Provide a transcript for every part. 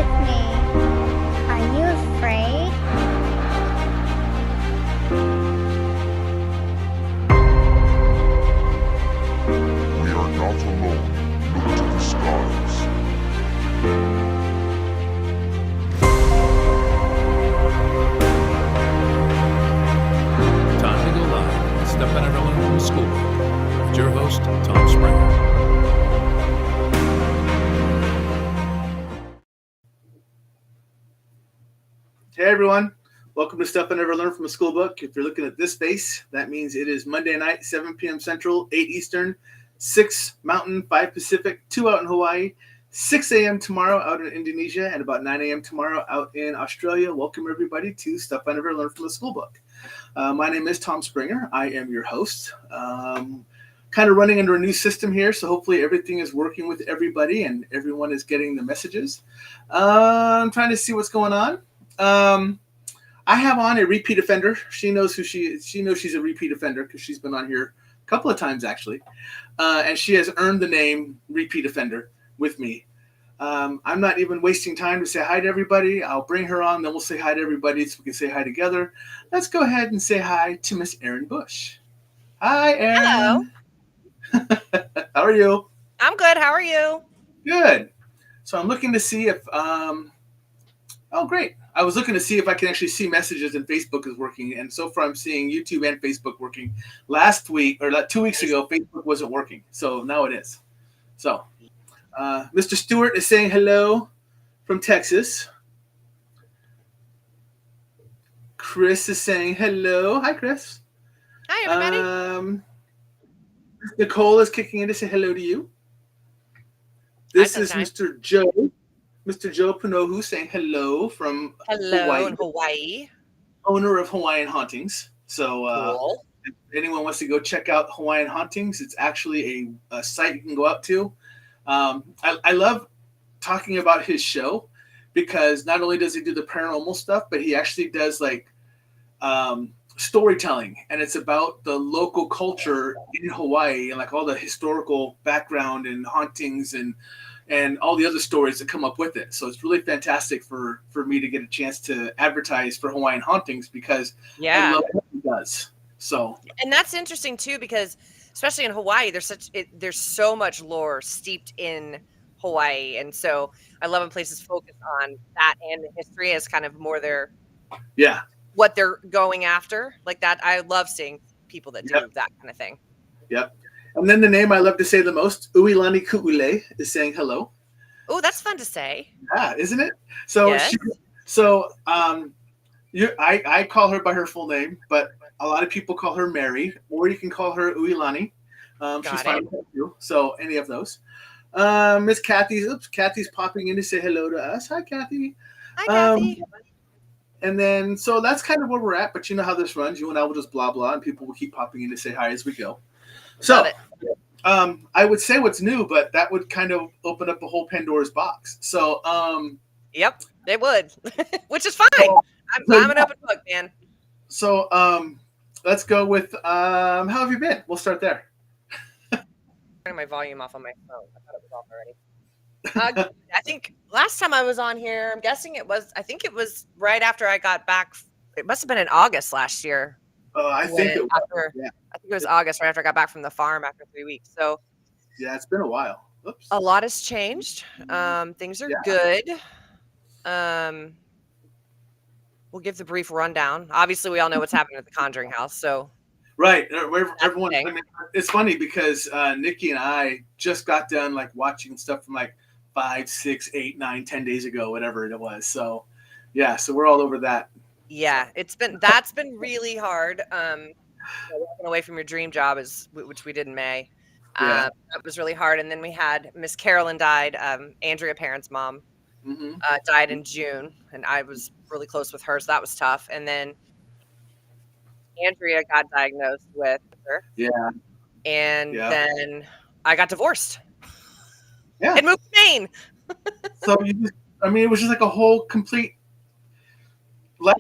with me. Are you afraid? We are not alone. Look to the skies. Time to go live with Step and Everyone from Schoolbook with your host, Tom Springer. Hey everyone, welcome to Stuff I Never Learned from a Schoolbook. If you're looking at this face, that means it is Monday night, 7 p.m. Central, 8 Eastern, 6 Mountain, 5 Pacific, 2 out in Hawaii, 6 a.m. tomorrow out in Indonesia, and about 9 a.m. tomorrow out in Australia. Welcome everybody to Stuff I Never Learned from a Schoolbook. My name is Tom Springer. I am your host. Kind of running under a new system here, so hopefully everything is working with everybody and everyone is getting the messages. I'm trying to see what's going on. I have on a repeat offender. She knows who she is. She knows she's a repeat offender because she's been on here a couple of times actually. And she has earned the name repeat offender with me. I'm not even wasting time to say hi to everybody. I'll bring her on, then we'll say hi to everybody so we can say hi together. Let's go ahead and say hi to Miss Erin Bush. Hi, Erin. Hello. How are you? I'm good. How are you? Good. So I'm looking to see if, oh, great. I was looking to see if I can actually see messages and Facebook is working. And so far I'm seeing YouTube and Facebook working. Last week, or 2 weeks ago, Facebook wasn't working. So now it is. So Mr. Stewart is saying hello from Texas. Chris is saying hello. Hi, Chris. Hi, everybody. Nicole is kicking in to say hello to you. This is Mr. Joe. Mr. Joe Panohu saying hello from Hawaii. In Hawaii. Owner of Hawaiian Hauntings. So Cool. if anyone wants to go check out Hawaiian Hauntings, it's actually a site you can go out to. I love talking about his show because not only does he do the paranormal stuff, but he actually does like storytelling, and it's about the local culture in Hawaii and like all the historical background and hauntings and all the other stories that come up with it. So it's really fantastic for me to get a chance to advertise for Hawaiian Hauntings because I love what he does. So, and that's interesting too, because especially in Hawaii, there's so much lore steeped in Hawaii. And so I love when places focus on that and the history as kind of more what they're going after like that. I love seeing people that do that kind of thing. Yep. And then the name I love to say the most, Uilani Ku'ule, is saying hello. Oh, that's fun to say. Yeah, isn't it? So, yes. I call her by her full name, but a lot of people call her Mary, or you can call her Uilani. She's fine with you. So any of those. Miss Kathy's popping in to say hello to us. Hi, Kathy. Hi, Kathy. And then, so that's kind of where we're at, but you know how this runs. You and I will just blah, blah, and people will keep popping in to say hi as we go. So, I would say what's new, but that would kind of open up a whole Pandora's box. So, yep, they would, which is fine. I'm an open book, man. So, let's go with, how have you been? We'll start there. Turning my volume off on my phone. I thought it was off already. I think last time I was on here, I'm guessing it was right after I got back. It must have been in August last year. I think it was August, right after I got back from the farm after 3 weeks. So yeah, it's been a while. Oops. A lot has changed. Things are good. We'll give the brief rundown. Obviously, we all know what's happening at the Conjuring House. So right, everyone. I mean, it's funny because Nikki and I just got done like watching stuff from like 5, 6, 8, 9, 10 days ago, whatever it was. So yeah, so we're all over that. Yeah, that's been really hard. Walking away from your dream job which we did in May. That was really hard. And then we had Miss Carolyn died. Andrea Perron's mom died in June, and I was really close with her, so that was tough. And then Andrea got diagnosed with her. Yeah. And then I got divorced. Yeah. And moved to Maine. So it was just like a whole complete life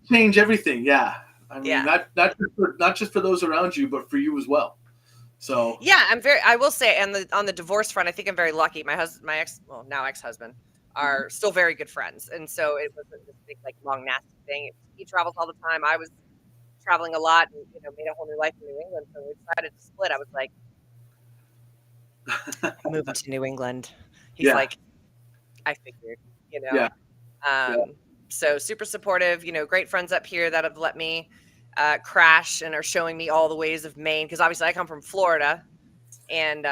change, everything. Yeah. I mean, not just for those around you, but for you as well. So yeah, I will say, on the divorce front, I think I'm very lucky. My ex-husband, are still very good friends. And so it wasn't this big, like, long, nasty thing. He travels all the time. I was traveling a lot and, made a whole new life in New England. So when we decided to split, I was like, moving to New England. He's like, I figured, Yeah. So super supportive, great friends up here that have let me crash and are showing me all the ways of Maine. Because obviously I come from Florida and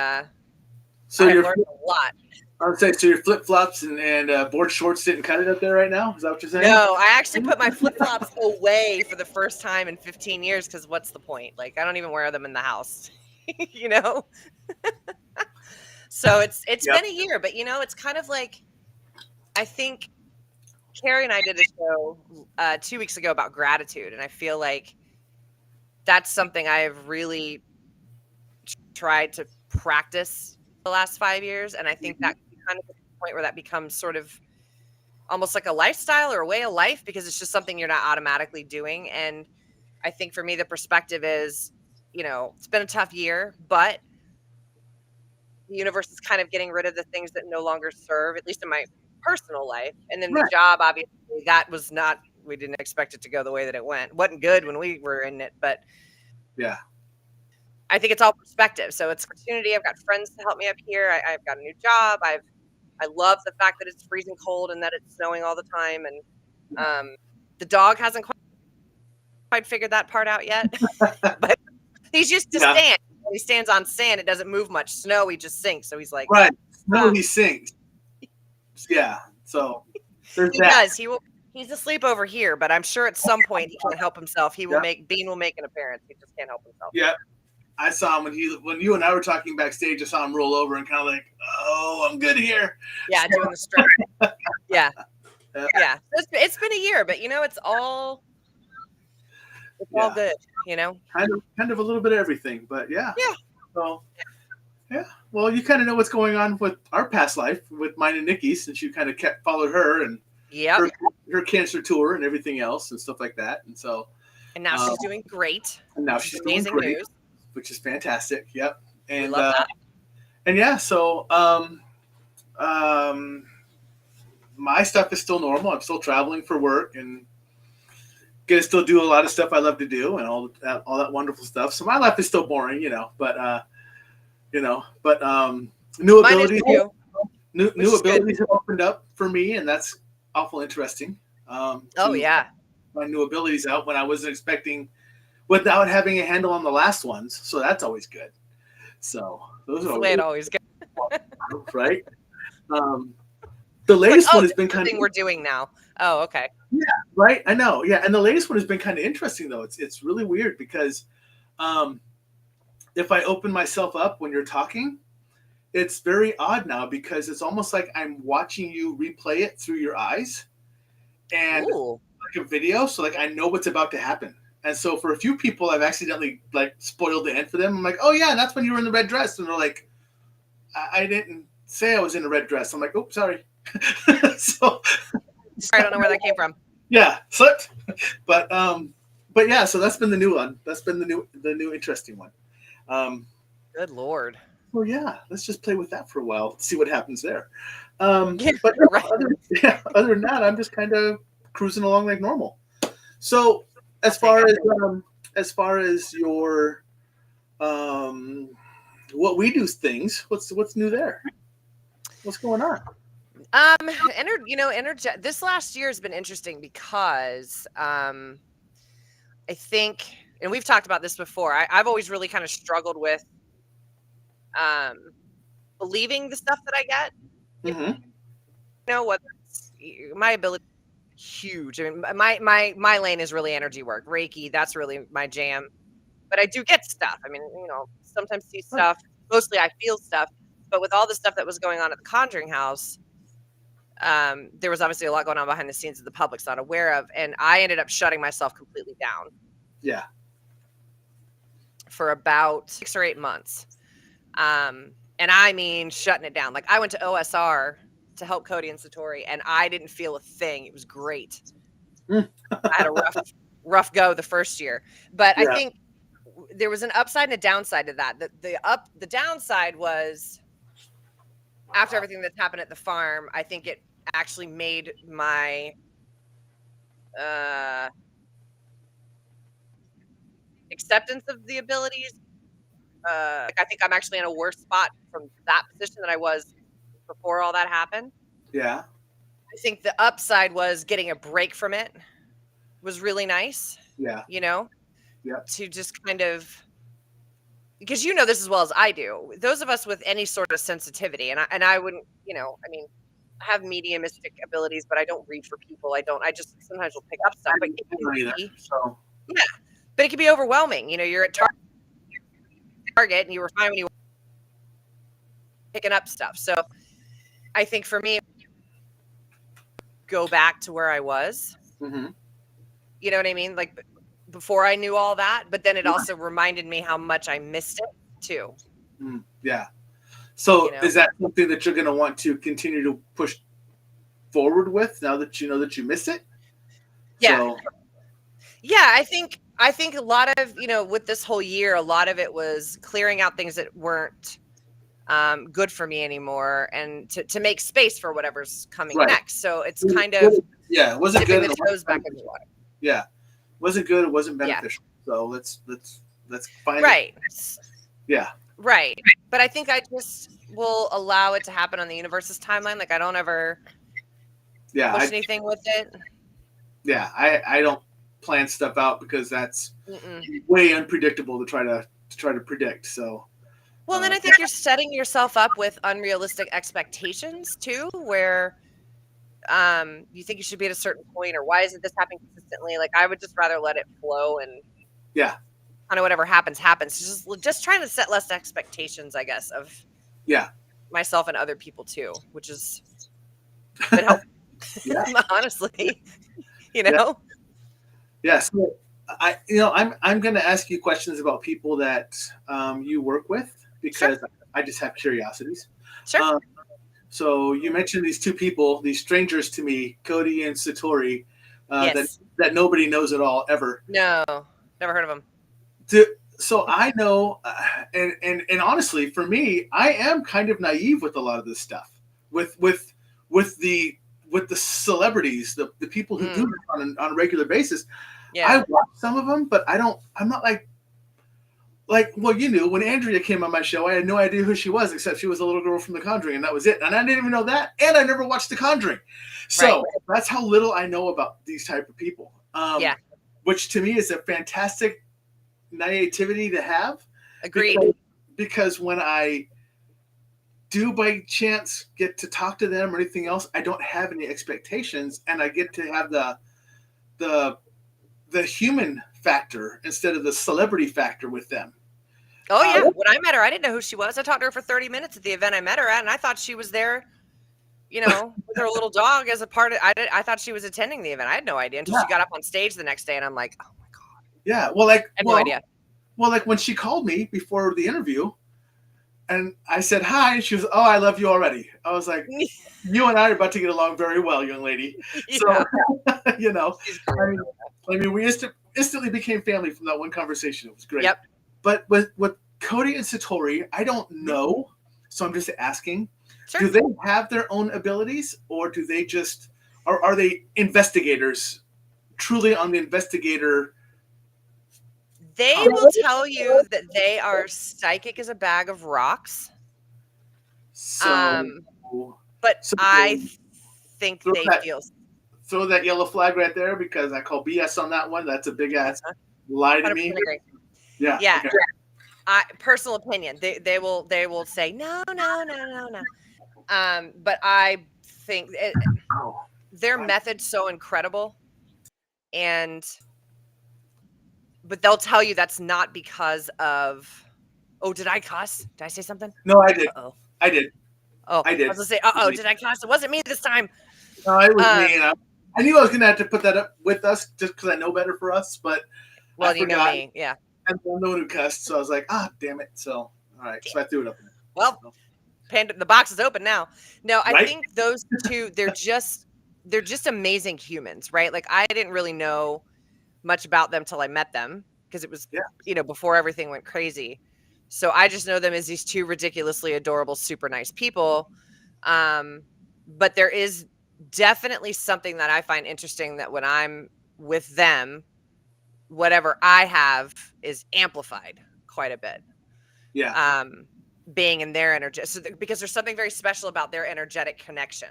So I've you're learned a lot. I would say, so your flip-flops and board shorts didn't cut it up there right now? Is that what you're saying? No, I actually put my flip-flops away for the first time in 15 years because what's the point? Like, I don't even wear them in the house, So it's been a year, but, it's kind of like, I think Carrie and I did a show 2 weeks ago about gratitude, and I feel like that's something I have really tried to practice the last 5 years, and I think that kind of the point where that becomes sort of almost like a lifestyle or a way of life because it's just something you're not automatically doing. And I think for me, the perspective is, it's been a tough year, but the universe is kind of getting rid of the things that no longer serve, at least in my personal life. And then the job, obviously, that was not, we didn't expect it to go the way that it went. It wasn't good when we were in it, but yeah. I think it's all perspective. So it's opportunity. I've got friends to help me up here. I've got a new job. I love the fact that it's freezing cold and that it's snowing all the time. And the dog hasn't quite figured that part out yet. But he's used to sand. When he stands on sand, it doesn't move much. Snow, he just sinks. So he's like, right. Snow, he sinks. Yeah. So there's he that. does. He's asleep over here, but I'm sure at some point he can't help himself. Bean will make an appearance. He just can't help himself. Yeah. I saw him when you and I were talking backstage. I saw him roll over and kind of like, "Oh, I'm good here." Yeah, doing the stretch. Yeah. It's been a year, but it's all good. Kind of a little bit of everything, but yeah. Yeah. So yeah. Well, you kind of know what's going on with our past life, with mine and Nikki's, since you kind of followed her and her cancer tour and everything else and stuff like that, and so. And now she's doing great. And now she's doing great. News. Which is fantastic. Yep. And we love that. And yeah, so my stuff is still normal. I'm still traveling for work and get to still do a lot of stuff I love to do and all that wonderful stuff. So my life is still boring, but new abilities new abilities have opened up for me, and that's awful interesting. Yeah. My new abilities out when I wasn't expecting, without having a handle on the last ones. So that's always good. So those are the way it always goes. Right. The latest one has been kind of we're doing now. Oh, okay. Yeah, right. I know. Yeah, and the latest one has been kind of interesting though. It's really weird because if I open myself up when you're talking, it's very odd now because it's almost like I'm watching you replay it through your eyes and like a video. So like I know what's about to happen. And so for a few people, I've accidentally like spoiled the end for them. I'm like, oh yeah, and that's when you were in the red dress. And they're like, I didn't say I was in a red dress. I'm like, oh, sorry. So I don't know where that came from. Yeah, slipped. But yeah, so that's been the new one. That's been the new interesting one. Good Lord. Well, yeah, let's just play with that for a while, see what happens there. But right. other than that, I'm just kind of cruising along like normal. So as far as your what we do things, what's new there? What's going on? This last year has been interesting because I think, and we've talked about this before, I've always really kind of struggled with believing the stuff that I get. Mm-hmm. Whether it's my ability, huge. I mean, my lane is really energy work, Reiki. That's really my jam. But I do get stuff. I mean, sometimes see stuff. Mostly, I feel stuff. But with all the stuff that was going on at the Conjuring House, there was obviously a lot going on behind the scenes that the public's not aware of, and I ended up shutting myself completely down. Yeah. For about 6 or 8 months. And I mean shutting it down. Like I went to OSR to help Cody and Satori, and I didn't feel a thing. It was great. I had a rough go the first year. But yeah. I think there was an upside and a downside to that. The downside was after everything that's happened at the farm, I think it actually made my acceptance of the abilities. Like I think I'm actually in a worse spot from that position than I was before all that happened. Yeah. I think the upside was getting a break from it was really nice. Yeah. You know, Yeah. to just kind of, because you know this as well as I do. Those of us with any sort of sensitivity, and I wouldn't, you know, I mean, I have mediumistic abilities, but I don't read for people. I just sometimes will pick up stuff. But it can be, so yeah, but it can be overwhelming. You know, you're at Target and you were fine when you were picking up stuff. So I think for me, go back to where I was. Mm-hmm. You know what I mean? Like before I knew all that, but then it also reminded me how much I missed it too. Yeah. So You know? is that something that you're going to want to continue to push forward with now that you know that you missed it? Yeah. So, yeah, I think a lot of, you know, with this whole year, a lot of it was clearing out things that weren't good for me anymore, and to make space for whatever's coming next. So it's kind of it wasn't dipping good. the toes back in the water. Yeah, wasn't good. It wasn't beneficial. Yeah. So let's find right. it. Yeah. Right. But I think I just will allow it to happen on the universe's timeline. Like I don't ever push anything with it. Yeah, I don't plan stuff out because that's way unpredictable to try to predict. So well, then I think you're setting yourself up with unrealistic expectations too, where you think you should be at a certain point, or why isn't this happening consistently? Like I would just rather let it flow, and kind of whatever happens. Just trying to set less expectations, I guess, of myself and other people too, which is been helpful. Honestly, you know. Yes. Yeah. So I'm going to ask you questions about people that you work with because I just have curiosities. Sure. So you mentioned these two people, these strangers to me, Cody and Satori, that nobody knows at all ever. No, never heard of them. So I know, and honestly, for me, I am kind of naive with a lot of this stuff. With the celebrities, the people who do this on a regular basis. Yeah. I watch some of them, but I'm not like, well, you knew when Andrea came on my show, I had no idea who she was, except she was a little girl from The Conjuring, and that was it. And I didn't even know that, and I never watched The Conjuring. So that's how little I know about these type of people. Which to me is a fantastic naivety to have. Agreed. Because when I do by chance get to talk to them or anything else, I don't have any expectations, and I get to have the human factor instead of the celebrity factor with them. Oh yeah, when I met her, I didn't know who she was. I talked to her for 30 minutes at the event I met her at, and I thought she was there, you know, with her little dog as a part of. I thought she was attending the event. I had no idea until she got up on stage the next day, and I'm like, oh my god. Yeah, well, I had no idea. Well, like when she called me before the interview, and I said hi, and she was, "Oh, I love you already." I was like, "You and I are about to get along very well, young lady." So, you know, I mean, we instantly became family from that one conversation. It was great. Yep. But with Cody and Satori, I don't know, so I'm just asking: do they have their own abilities, or do they just, or are they investigators, truly on the investigator? They will tell you that they are psychic as a bag of rocks. But I think they feel. Throw that yellow flag right there because I call BS on that one. That's a big ass lie to me. Agree. Yeah. Okay. Personal opinion. They will say no. But I think their method's so incredible, but they'll tell you that's not because of. Oh, did I cuss? Did I say something? No, I did. Uh-oh. I did. Oh, I did. I was gonna say, did I cuss? It wasn't me this time. No, it was me. I knew I was gonna have to put that up with us just because I know better for us, but well, you know me, yeah. And no one who cussed, so I was like, damn it. So all right, so I threw it up. Well, the box is open now. No, I think those two, they're just amazing humans, right? Like I didn't really know much about them till I met them because it was before everything went crazy. So I just know them as these two ridiculously adorable, super nice people. But there is definitely something that I find interesting, that when I'm with them, whatever I have is amplified quite a bit. Yeah. Being in their energy. So because there's something very special about their energetic connection,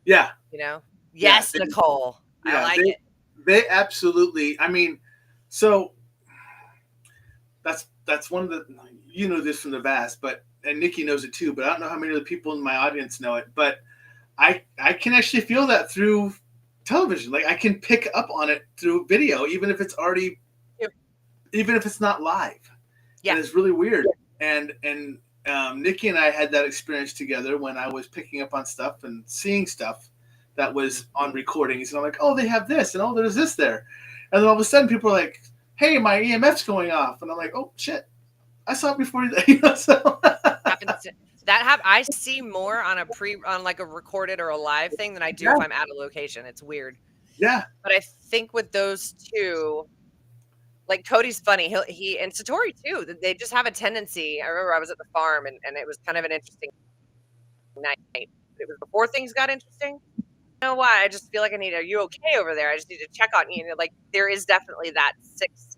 Yeah. you know? Yeah, Yes, Nicole. I like it. They absolutely, I mean, so that's one of the, you know this from the vast, but, and Nikki knows it too, but I don't know how many of the people in my audience know it, but I can actually feel that through television. Like I can pick up on it through video, even if it's already, even if it's not live. Yeah. And it's really weird. And Nikki and I had that experience together when I was picking up on stuff and seeing stuff that was on recordings. And I'm like, oh, they have this, and oh, there's this there. And then all of a sudden people are like, hey, my EMF's going off. And I'm like, oh, shit. I saw it before you know, so. I see more on on like a recorded or a live thing than I do if I'm at a location. It's weird. Yeah. But I think with those two, like Cody's funny. He and Satori too. They just have a tendency. I remember I was at the farm and it was kind of an interesting night. It was before things got interesting. You know why? I just feel like are you okay over there? I just need to check on you. Like there is definitely that sixth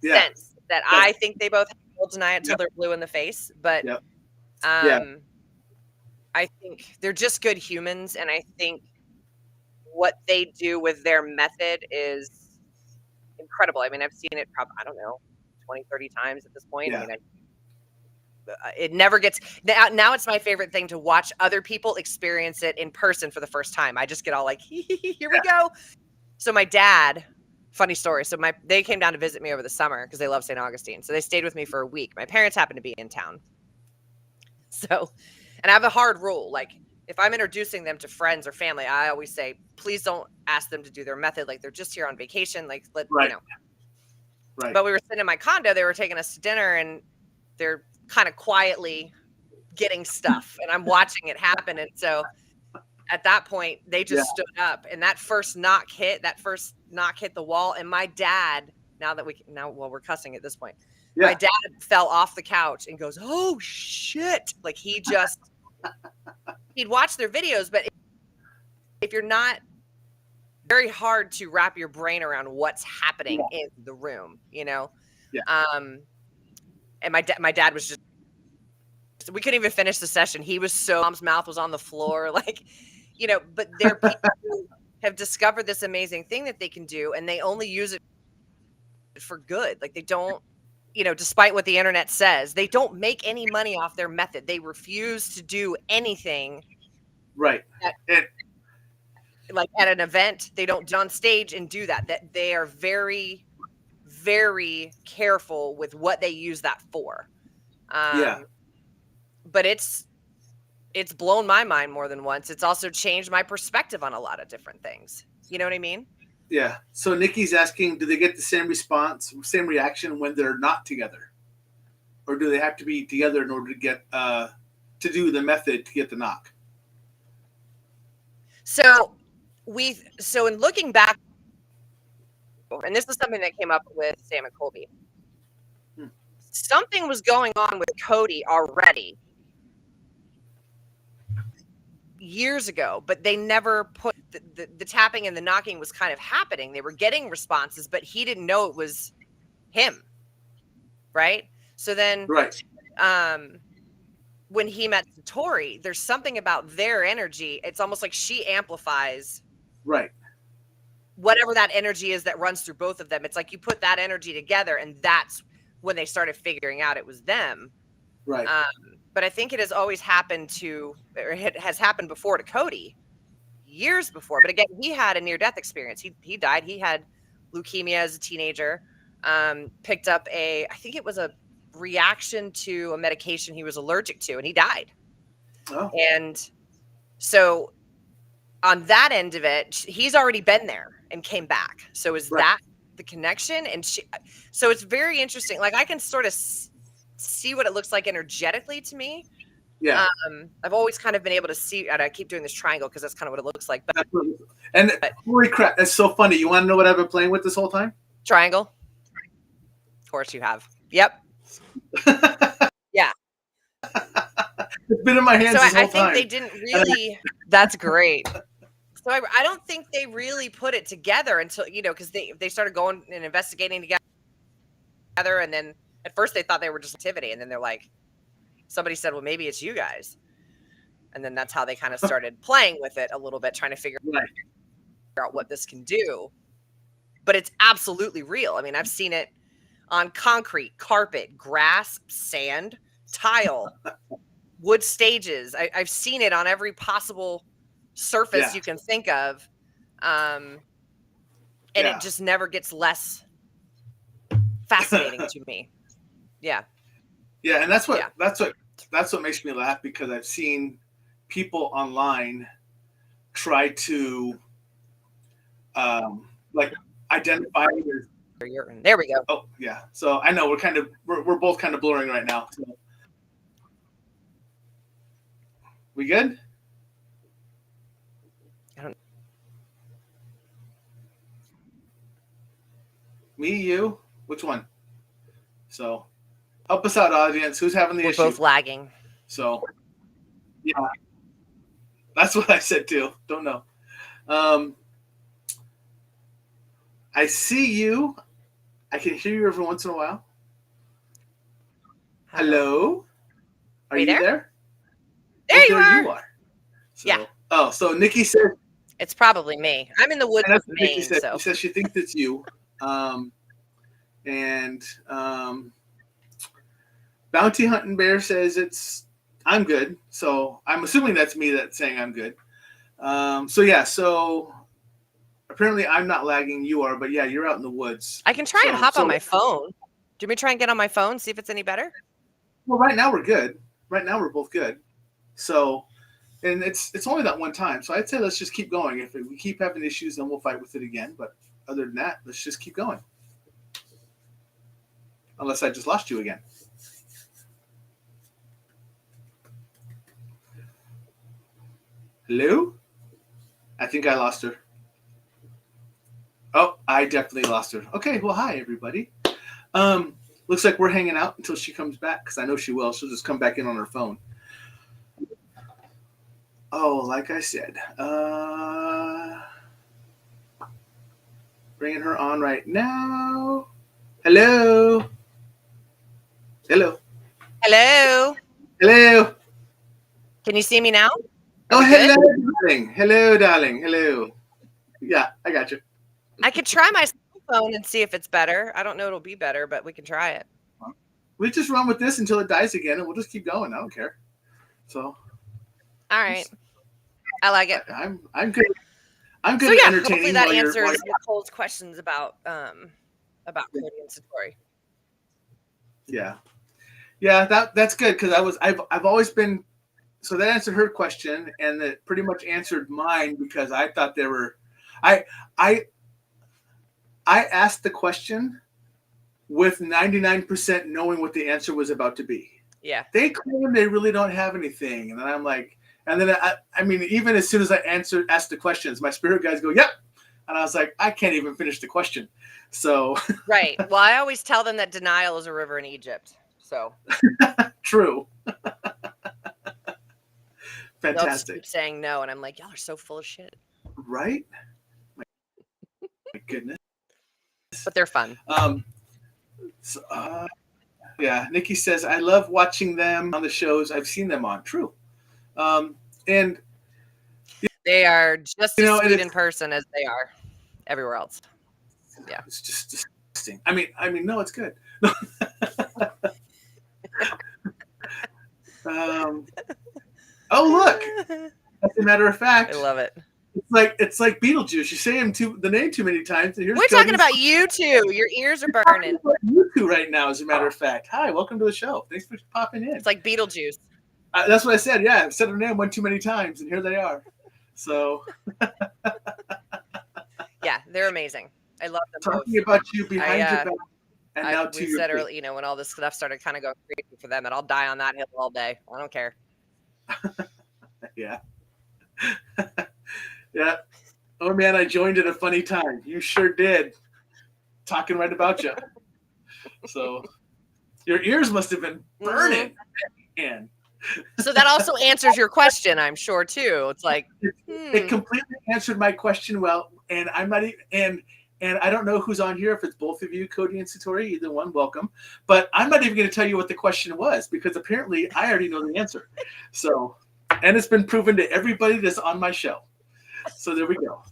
sense that I think they both have. We'll deny it till they're blue in the face. But I think they're just good humans, and I think what they do with their method is incredible. I mean, I've seen it probably, I don't know, 20, 30 times at this point. Yeah. I mean, it never gets, now it's my favorite thing to watch other people experience it in person for the first time. I just get all like, here we go. So my dad, funny story. So they came down to visit me over the summer because they love St. Augustine. So they stayed with me for a week. My parents happened to be in town. So, and I have a hard rule. Like if I'm introducing them to friends or family, I always say, please don't ask them to do their method. Like they're just here on vacation. Like, you know. Right. But we were sitting in my condo. They were taking us to dinner and they're kind of quietly getting stuff. And I'm watching it happen. And so at that point, they just stood up. And that first knock hit the wall. And my dad, we're cussing at this point. Yeah. My dad fell off the couch and goes, oh, shit. Like he'd watch their videos. But if you're not, very hard to wrap your brain around what's happening in the room, you know? Yeah. And my dad was just, we couldn't even finish the session. He was mom's mouth was on the floor. Like, you know, but there are people who have discovered this amazing thing that they can do, and they only use it for good. Like they don't, you know, despite what the internet says, they don't make any money off their method. They refuse to do anything. Right. Like at an event, they don't on stage and do that. That they are very, very careful with what they use that for. But it's blown my mind more than once. It's also changed my perspective on a lot of different things. You know what I mean? Yeah. So Nikki's asking, do they get the same response, same reaction when they're not together? Or do they have to be together in order to get to do the method to get the knock? So in looking back, and this is something that came up with Sam and Colby. Something was going on with Cody already years ago, but they never put the tapping and the knocking was kind of happening. They were getting responses, but he didn't know it was him. Right. So then, when he met Satori, there's something about their energy. It's almost like she amplifies whatever that energy is that runs through both of them. It's like you put that energy together, and that's when they started figuring out it was them. Right. But I think it has always happened or it has happened before to Cody years before. But again, he had a near-death experience. He died. He had leukemia as a teenager, picked up I think it was a reaction to a medication he was allergic to, and he died. Oh. And so on that end of it, he's already been there and came back. So is that the connection? And so it's very interesting. Like I can sort of see what it looks like energetically to me. Yeah. I've always kind of been able to see, and I keep doing this triangle because that's kind of what it looks like. But holy crap, that's so funny. You want to know what I've been playing with this whole time? Triangle. Of course you have. Yep. Yeah. It's been in my hands this whole time. I think they didn't really. That's great. So I don't think they really put it together until, because they started going and investigating together. And then at first they thought they were just activity. And then they're like, somebody said, well, maybe it's you guys. And then that's how they kind of started playing with it a little bit, trying to figure out what this can do. But it's absolutely real. I mean, I've seen it on concrete, carpet, grass, sand, tile, wood stages. I've seen it on every possible surface you can think of. And it just never gets less fascinating to me. Yeah. Yeah, and that's what makes me laugh, because I've seen people online try to like identify it. There we go. Oh yeah. So I know we're both kind of blurring right now. So. We good? Me, you, which one? So help us out, audience. Who's having the issue? We're both lagging. So yeah, that's what I said too. Don't know. I see you. I can hear you every once in a while. Hello? Are you there? There you are. So, yeah. Oh, so Nikki said it's probably me. I'm in the woods of Maine. She says she thinks it's you. Bounty Hunting Bear says I'm good. So I'm assuming that's me that's saying I'm good. So apparently I'm not lagging, you are, but yeah, you're out in the woods. I can try and hop on my phone. Do you want me to try and get on my phone, see if it's any better? Well, right now we're good. Right now we're both good. So, and it's only that one time. So I'd say let's just keep going. If we keep having issues, then we'll fight with it again. But other than that, let's just keep going. Unless I just lost you again. Hello? I think I lost her. Oh, I definitely lost her. Okay, well, hi, everybody. Looks like we're hanging out until she comes back, because I know she will. She'll just come back in on her phone. Oh, like I said, bringing her on right now. Hello. Hello. Hello. Hello. Can you see me now? Oh, hello, darling. Hello, darling. Hello. Yeah, I got you. I could try my cell phone and see if it's better. I don't know it'll be better, but we can try it. We just run with this until it dies again, and we'll just keep going. I don't care. So. All right. I like it. I'm good. I'm good. So yeah, entertaining hopefully that answers Nicole's questions about Cody and Satori. Yeah, that's good, because I've always been. So that answered her question, and that pretty much answered mine, because I thought they were. I asked the question with 99% knowing what the answer was about to be. Yeah. They claim they really don't have anything, and then I'm like. And then, I mean, even as soon as I asked the questions, my spirit guys go, yep. And I was like, I can't even finish the question. So. Right. Well, I always tell them that denial is a river in Egypt. So. True. Fantastic. They'll just keep saying no. And I'm like, y'all are so full of shit. Right? My goodness. But they're fun. Yeah. Nikki says, I love watching them on the shows I've seen them on. True. And they are just as sweet in person as they are everywhere else. Yeah, it's just disgusting. I mean, no, it's good. Oh, look! As a matter of fact, I love it. It's like Beetlejuice. You say the name too many times, and here's we're talking about you two. Your ears are burning. You two right now, as a matter of fact. Hi, welcome to the show. Thanks for popping in. It's like Beetlejuice. That's what I said. Yeah, I've said her name one too many times, and here they are. So. Yeah, they're amazing. I love them. Talking both. about you behind your back, and now to we said earlier, when all this stuff started kind of going crazy for them, and I'll die on that hill all day. I don't care. Yeah. Yeah. Oh man, I joined at a funny time. You sure did. Talking right about you. So your ears must have been burning. And So that also answers your question, I'm sure, too. It's like, It completely answered my question well, and I'm not even, and I don't know who's on here, if it's both of you, Cody and Satori, either one, welcome. But I'm not even going to tell you what the question was, because apparently I already know the answer. So, and it's been proven to everybody that's on my show. So there we go.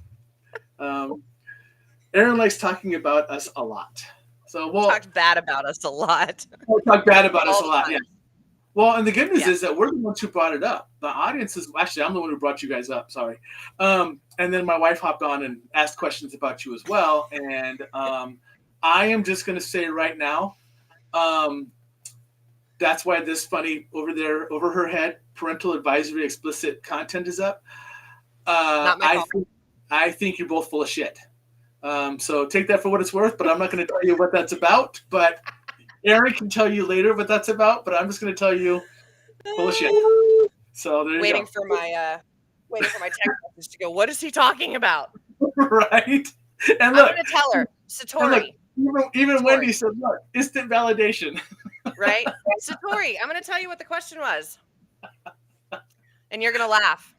Erin likes talking about us a lot. So we'll talked bad about us a lot. We'll talk bad about us All a the lot, time. yeah. Well, and the good news Yeah. is that we're the ones who brought it up. The audience is actually, I'm the one who brought you guys up. Sorry. And then my wife hopped on and asked questions about you as well. And I am just going to say right now, that's why this funny over there, over her head, parental advisory explicit content is up. Not my fault. I think you're both full of shit. So take that for what it's worth, but I'm not going to tell you what that's about. But Erin can tell you later what that's about, but I'm just going to tell you full of shit. So there you waiting go. for my text message to go, what is he talking about? Right? And I'm look, going to tell her, Satori, even Satori. Wendy said, look, instant validation. right? Satori, I'm going to tell you what the question was. And you're going to laugh.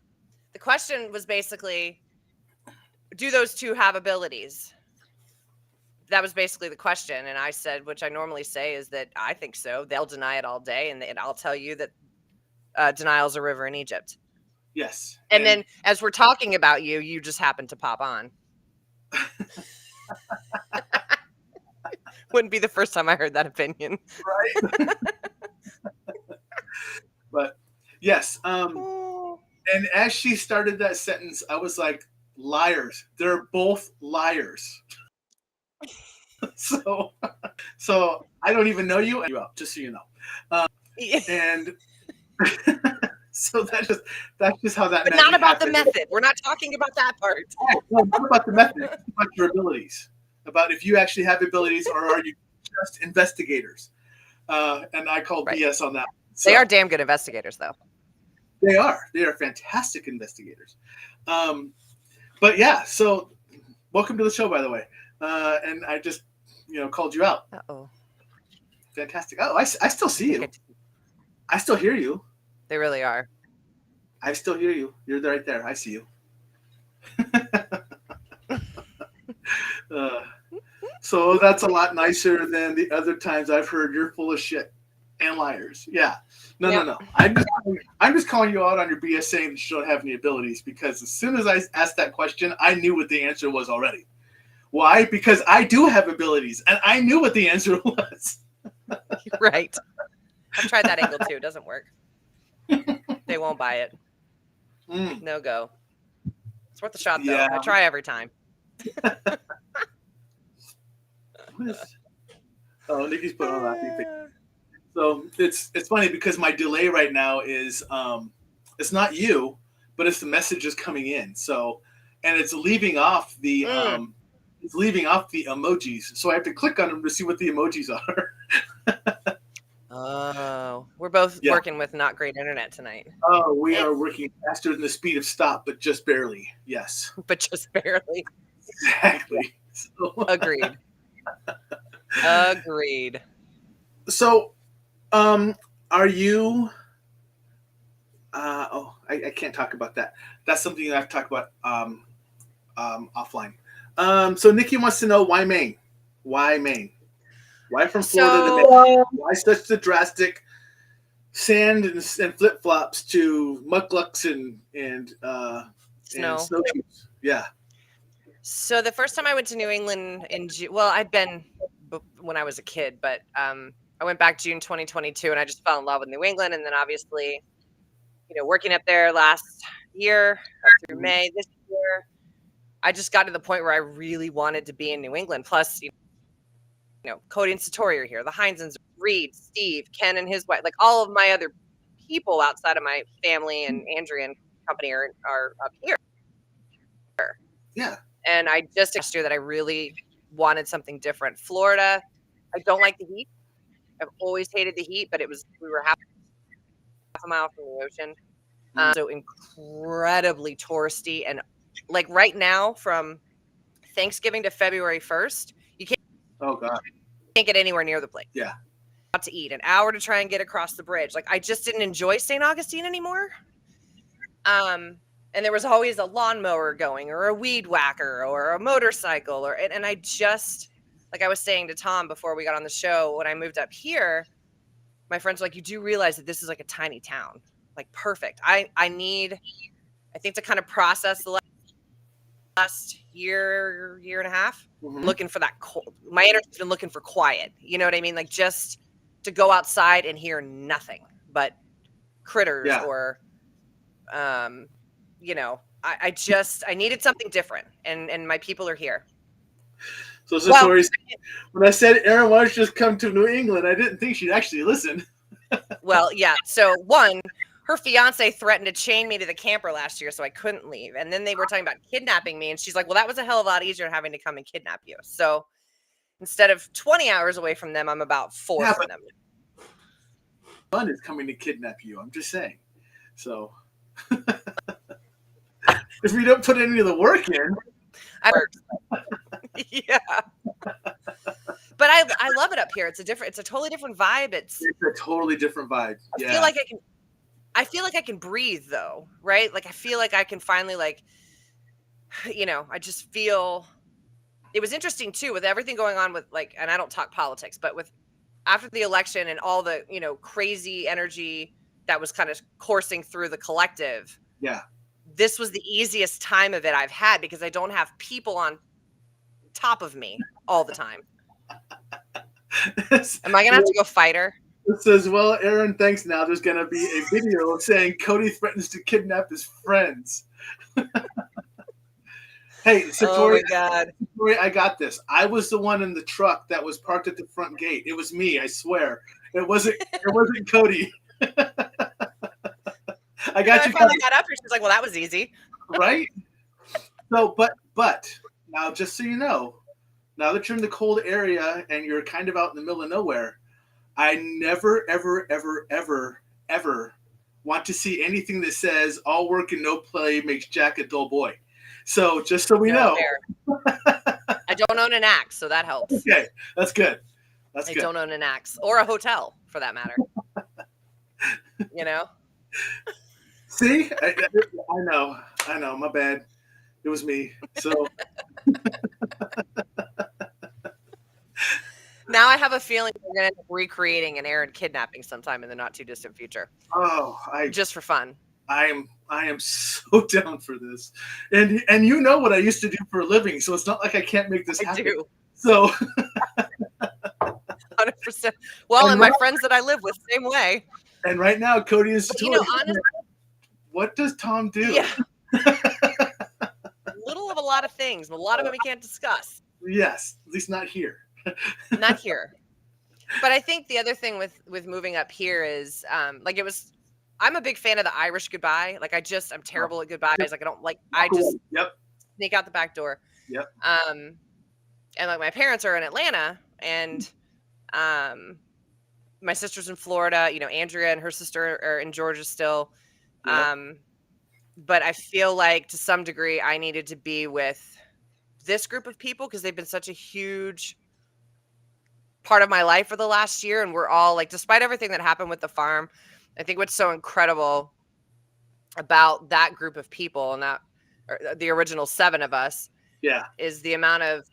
The question was basically, do those two have abilities? That was basically the question. And I said, which I normally say is that I think so. They'll deny it all day. And I'll tell you that denial's a river in Egypt. Yes. And then as we're talking about you, you just happen to pop on. Wouldn't be the first time I heard that opinion. Right. But yes. And as she started that sentence, I was like, liars. They're both liars. So I don't even know you, just so you know. And so that's just how that. But not about the method. We're not talking about that part. No, not about the method. It's about your abilities. About if you actually have abilities, or are you just investigators? And I call BS on that. So, they are damn good investigators, though. They are fantastic investigators. But yeah, so welcome to the show, by the way. And I just, called you out. Uh-oh. Fantastic. Oh, I still see you. I still hear you. They really are. I still hear you. You're right there. I see you. So that's a lot nicer than the other times I've heard you're full of shit and liars. Yeah. No. I'm just calling you out on your BS saying that you don't have any abilities, because as soon as I asked that question, I knew what the answer was already. Why? Because I do have abilities, and I knew what the answer was. Right. I've tried that angle too. It doesn't work. They won't buy it. No go. It's worth a shot, though. Yeah. I try every time. Oh, Nikki's put on laughing face. So it's funny because my delay right now is it's not you, but it's the messages coming in. So, and it's leaving off the emojis. So I have to click on them to see what the emojis are. Oh, we're both working with not great internet tonight. Oh, we are working faster than the speed of stop, but just barely. Yes. But just barely. Exactly. So, Agreed. Agreed. So, are you? I can't talk about that. That's something I have to talk about offline. So Nikki wants to know why Maine? Why Maine? Why from Florida to Maine? Why such the drastic sand and flip flops to mucklucks and snowshoes? Yeah. So the first time I went to New England I'd been when I was a kid, but I went back June 2022, and I just fell in love with New England. And then obviously, working up there last year up through May this year, I just got to the point where I really wanted to be in New England. Plus, Cody and Satori are here, the Heinzens, Reed, Steve, Ken and his wife, like all of my other people outside of my family and Andrea and company are up here. Yeah. And I just last year that I really wanted something different. Florida, I don't like the heat. I've always hated the heat, but we were half a mile from the ocean. So incredibly touristy. And like right now, from Thanksgiving to February 1st, you can't Oh God. get anywhere near the place. Yeah. to eat, an hour to try and get across the bridge. Like, I just didn't enjoy St. Augustine anymore. And there was always a lawnmower going, or a weed whacker, or a motorcycle, and I just, like I was saying to Tom before we got on the show, when I moved up here, my friends were like, you do realize that this is like a tiny town, like perfect. I think to kind of process the last year and a half, looking for that my energy's been looking for quiet. You know what I mean? Like, just to go outside and hear nothing but critters or, you know, I needed something different, and my people are here. So Satori, when I said Erin, why don't you just come to New England? I didn't think she'd actually listen. Well, yeah. So one, her fiance threatened to chain me to the camper last year, so I couldn't leave. And then they were talking about kidnapping me, and she's like, well, that was a hell of a lot easier than having to come and kidnap you. So instead of 20 hours away from them, I'm about 4 from them. Fun is coming to kidnap you. I'm just saying. So if we don't put any of the work in. Yeah. But I love it up here. It's a totally different vibe. It's a totally different vibe. Yeah. I feel like I can breathe though, right? Like, I feel like I can finally, like, you know, I just feel it was interesting too with everything going on with, like, and I don't talk politics, but with after the election and all the, you know, crazy energy that was kind of coursing through the collective. Yeah. This was the easiest time of it I've had because I don't have people on top of me all the time. Am I going to have to go fight her? It says, well, Erin, thanks. Now there's going to be a video saying Cody threatens to kidnap his friends. Hey, Satori, oh my God. Satori, I got this. I was the one in the truck that was parked at the front gate. It was me, I swear. It wasn't Cody. I got you. I finally got up here. She's like, well, that was easy. Right? So, but now, just so you know, now that you're in the cold area and you're kind of out in the middle of nowhere, I never, ever, ever, ever, ever want to see anything that says all work and no play makes Jack a dull boy. So just so we know. I don't own an axe, so that helps. Okay, that's good. I don't own an axe or a hotel for that matter. You know? See? I know. My bad. It was me. So now I have a feeling we're going to end up recreating an Erin kidnapping sometime in the not too distant future. Oh, just for fun. I am so down for this. And you know what I used to do for a living, so it's not like I can't make this happen. I do. So 100%. Well, and my friends that I live with, same way. And right now, Cody is. But, you know, honestly, what does Tom do? Yeah. Little of a lot of things. A lot of them we can't discuss. Yes, at least not here. Not here. But I think the other thing with moving up here is, like, I'm a big fan of the Irish goodbye. Like, I'm terrible at goodbyes. Like, I just sneak out the back door. Yep. And like, my parents are in Atlanta, and my sister's in Florida. You know, Andrea and her sister are in Georgia still. Yep. But I feel like to some degree I needed to be with this group of people because they've been such a huge part of my life for the last year. And we're all like, despite everything that happened with the farm, I think what's so incredible about that group of people and the original 7 of us is the amount of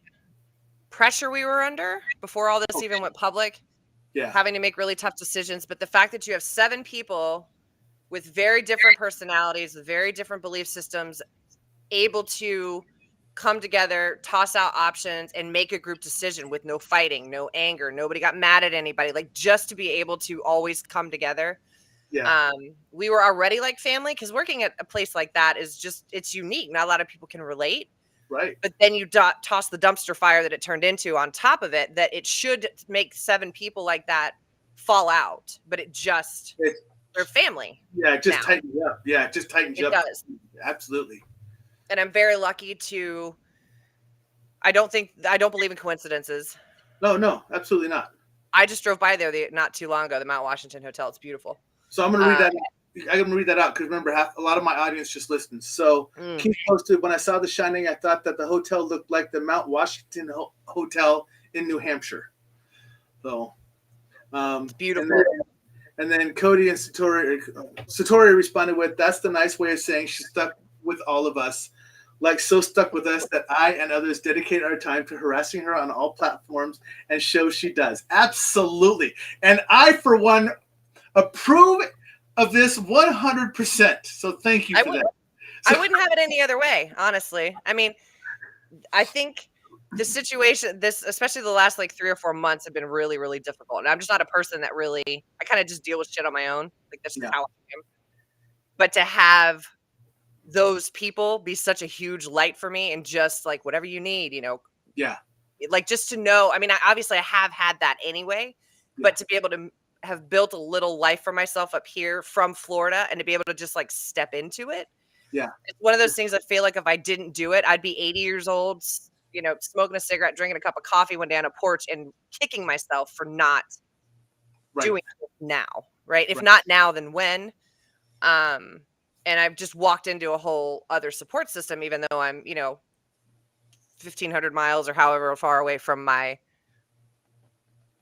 pressure we were under before all this even went public, having to make really tough decisions. But the fact that you have 7 people with very different personalities, with very different belief systems, able to come together, toss out options, and make a group decision with no fighting, no anger. Nobody got mad at anybody. Like, just to be able to always come together. Yeah. We were already like family because working at a place like that is just, it's unique. Not a lot of people can relate. Right. But then you toss the dumpster fire that it turned into on top of it, that it should make 7 people like that fall out. But they're family. Yeah, it just tightens up. Yeah, it just tightens up. It does. Absolutely. And I'm very lucky to, I don't believe in coincidences. No, absolutely not. I just drove by there not too long ago, the Mount Washington Hotel. It's beautiful. So I'm going to read that out. I'm going to read that out because remember, a lot of my audience just listens. So Keith posted, when I saw The Shining, I thought that the hotel looked like the Mount Washington Hotel in New Hampshire. So It's beautiful. And then Cody and Satori responded with, "That's the nice way of saying she's stuck with all of us. Like so stuck with us that I and others dedicate our time to harassing her on all platforms and shows she does." Absolutely. And I, for one, approve of this 100%. So thank you for that. I wouldn't have it any other way, honestly. I mean, I think the situation, especially the last like 3 or 4 months, have been really, really difficult. And I'm just not a person that really, I kind of just deal with shit on my own. Like that's just how I am. But to have those people be such a huge light for me and just like whatever you need, like just to know, I mean, obviously I have had that anyway, but to be able to have built a little life for myself up here from Florida and to be able to just like step into it. Yeah. It's one of those things I feel like if I didn't do it, I'd be 80 years old, smoking a cigarette, drinking a cup of coffee one day on a porch and kicking myself for not doing it now. Right. If not now, then when? And I've just walked into a whole other support system, even though I'm, 1,500 miles or however far away from my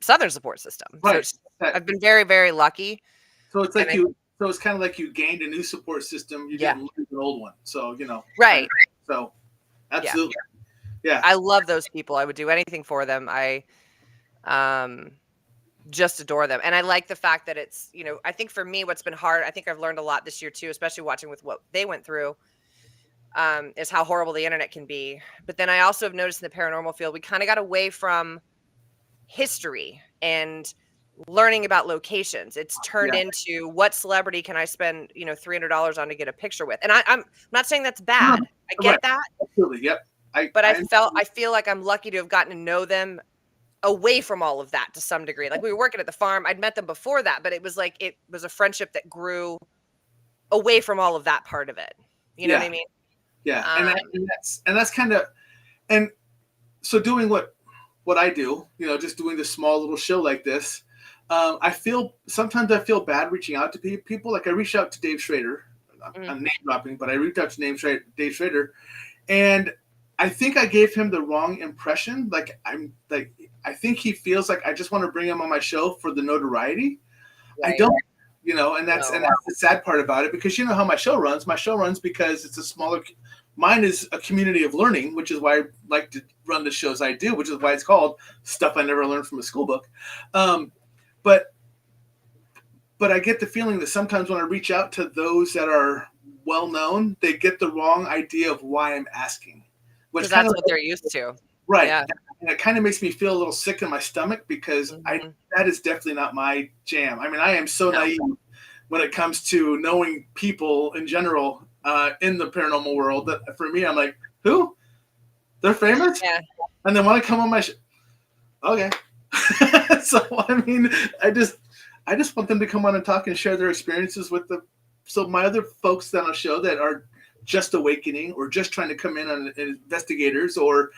Southern support system. Right. So I've been very, very lucky. So it's like so it's kind of like you gained a new support system. You didn't lose an old one. So, Right. So absolutely. Yeah. I love those people. I would do anything for them. I just adore them. And I like the fact that it's, I think for me, what's been hard, I think I've learned a lot this year too, especially watching with what they went through, is how horrible the internet can be. But then I also have noticed in the paranormal field, we kind of got away from history and learning about locations. It's turned into what celebrity can I spend, $300 on to get a picture with? And I'm not saying that's bad. I get that. Absolutely. Yep. I feel like I'm lucky to have gotten to know them away from all of that to some degree. Like we were working at the farm. I'd met them before that, but it was like, it was a friendship that grew away from all of that part of it. You know what I mean? Yeah. And that's kind of, and so doing what I do, just doing this small little show like this, sometimes I feel bad reaching out to people. Like I reached out to Dave Schrader. I'm name dropping, but I reached out to Dave Schrader, and I think I gave him the wrong impression. I think he feels like I just want to bring him on my show for the notoriety. Right. I don't, and that's the sad part about it, because you know how my show runs. My show runs because it's a smaller. Mine is a community of learning, which is why I like to run the shows I do, which is why it's called Stuff I Never Learned from a Schoolbook. But I get the feeling that sometimes when I reach out to those that are well known, they get the wrong idea of why I'm asking. Because that's what they're used to. Right. Yeah. And it kind of makes me feel a little sick in my stomach, because that is definitely not my jam. I mean, I am so naive when it comes to knowing people in general in the paranormal world, that for me, I'm like, who? They're famous? Yeah. And then when I come on my show, okay. So, I mean, I just want them to come on and talk and share their experiences with so my other folks that on the show that are just awakening or just trying to come in on investigators or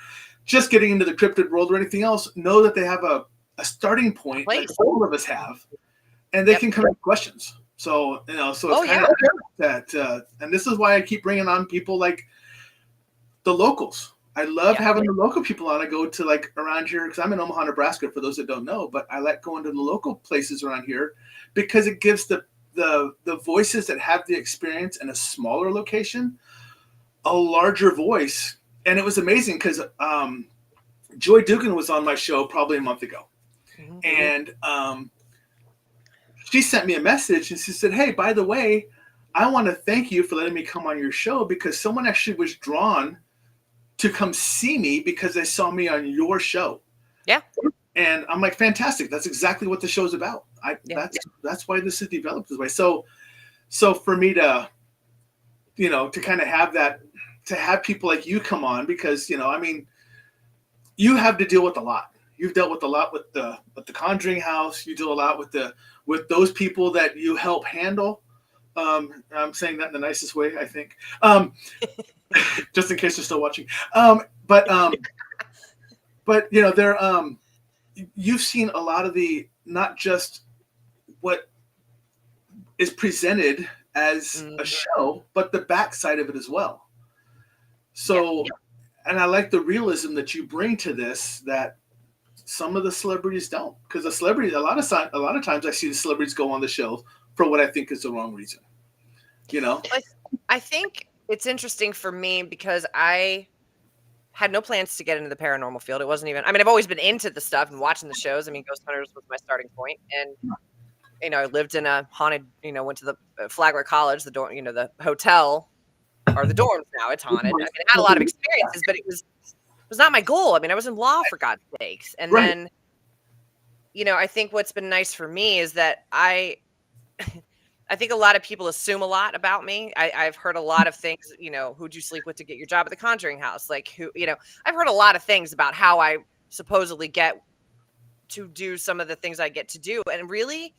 just getting into the cryptid world or anything else, know that they have a starting point like all of us have, and they can come with questions. So, so it's kind of that, and this is why I keep bringing on people like the locals. I love having the local people on. I go to like around here, because I'm in Omaha, Nebraska, for those that don't know, but I like going to the local places around here because it gives the voices that have the experience in a smaller location a larger voice. And it was amazing because Joy Dugan was on my show probably a month ago. And she sent me a message and she said, hey, by the way, I want to thank you for letting me come on your show, because someone actually was drawn to come see me because they saw me on your show. Yeah. And I'm like, fantastic. That's exactly what the show's about. That's why this is developed this way. So for me to, to kind of have that, to have people like you come on, because, I mean, you have to deal with a lot. You've dealt with a lot with the Conjuring House. You deal a lot with those people that you help handle. I'm saying that in the nicest way, I think. Just in case they're still watching. But they're you've seen a lot of the, not just what is presented as a show, but the backside of it as well. So, and I like the realism that you bring to this, that some of the celebrities don't, because the celebrities a lot of times I see the celebrities go on the show for what I think is the wrong reason. You know, I think it's interesting for me because I had no plans to get into the paranormal field. It wasn't even. I mean, I've always been into the stuff and watching the shows. I mean, Ghost Hunters was my starting point, and I lived in a haunted. Went to the Flagler College, the dorm, the hotel, or the dorms now. It's haunted. I mean, I had a lot of experiences, but it was not my goal. I mean, I was in law, for God's sakes. And then, I think what's been nice for me is that I think a lot of people assume a lot about me. I've heard a lot of things, who'd you sleep with to get your job at the Conjuring House? Like I've heard a lot of things about how I supposedly get to do some of the things I get to do. And really,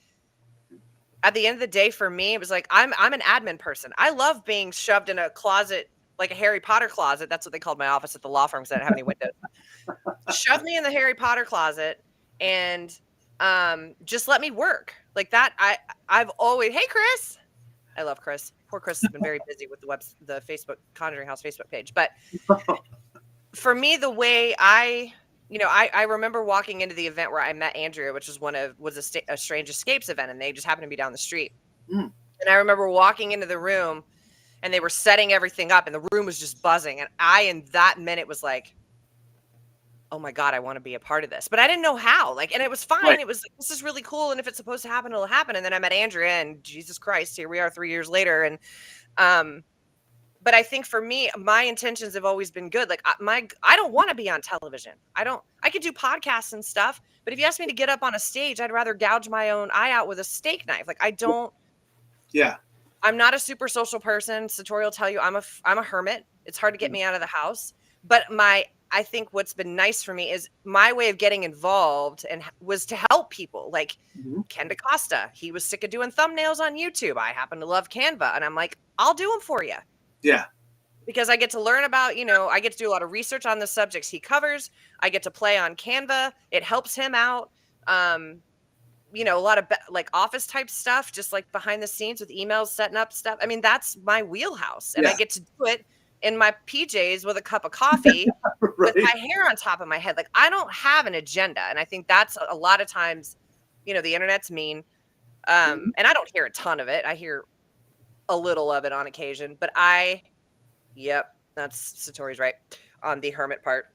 at the end of the day, for me, it was like, I'm an admin person. I love being shoved in a closet, like a Harry Potter closet. That's what they called my office at the law firm because I didn't have any windows. Shove me in the Harry Potter closet and just let me work like that. I've always, hey, Chris. I love Chris. Poor Chris has been very busy with the Facebook Conjuring House Facebook page. But for me, the way I remember walking into the event where I met Andrea, which was a Strange Escapes event, and they just happened to be down the street. And I remember walking into the room, and they were setting everything up, and the room was just buzzing. And I, in that minute, was like, "Oh my God, I want to be a part of this." But I didn't know how. And it was fine. Right. It was like, this is really cool, and if it's supposed to happen, it'll happen. And then I met Andrea, and Jesus Christ, here we are 3 years later. And but I think for me, my intentions have always been good. Like I don't want to be on television. I could do podcasts and stuff, but if you ask me to get up on a stage, I'd rather gouge my own eye out with a steak knife. Like I don't. Yeah. I'm not a super social person. Satori will tell you I'm a hermit. It's hard to get me out of the house. But I think what's been nice for me is my way of getting involved and was to help people. Like Ken DaCosta, he was sick of doing thumbnails on YouTube. I happen to love Canva, and I'm like, I'll do them for you. Yeah. Because I get to learn about, I get to do a lot of research on the subjects he covers. I get to play on Canva. It helps him out. A lot of office type stuff, just like behind the scenes with emails, setting up stuff. I mean, that's my wheelhouse. And I get to do it in my PJs with a cup of coffee with my hair on top of my head. Like I don't have an agenda. And I think that's a lot of times, the internet's mean. And I don't hear a ton of it. I hear a little of it on occasion, but that's Satori's right on the hermit part.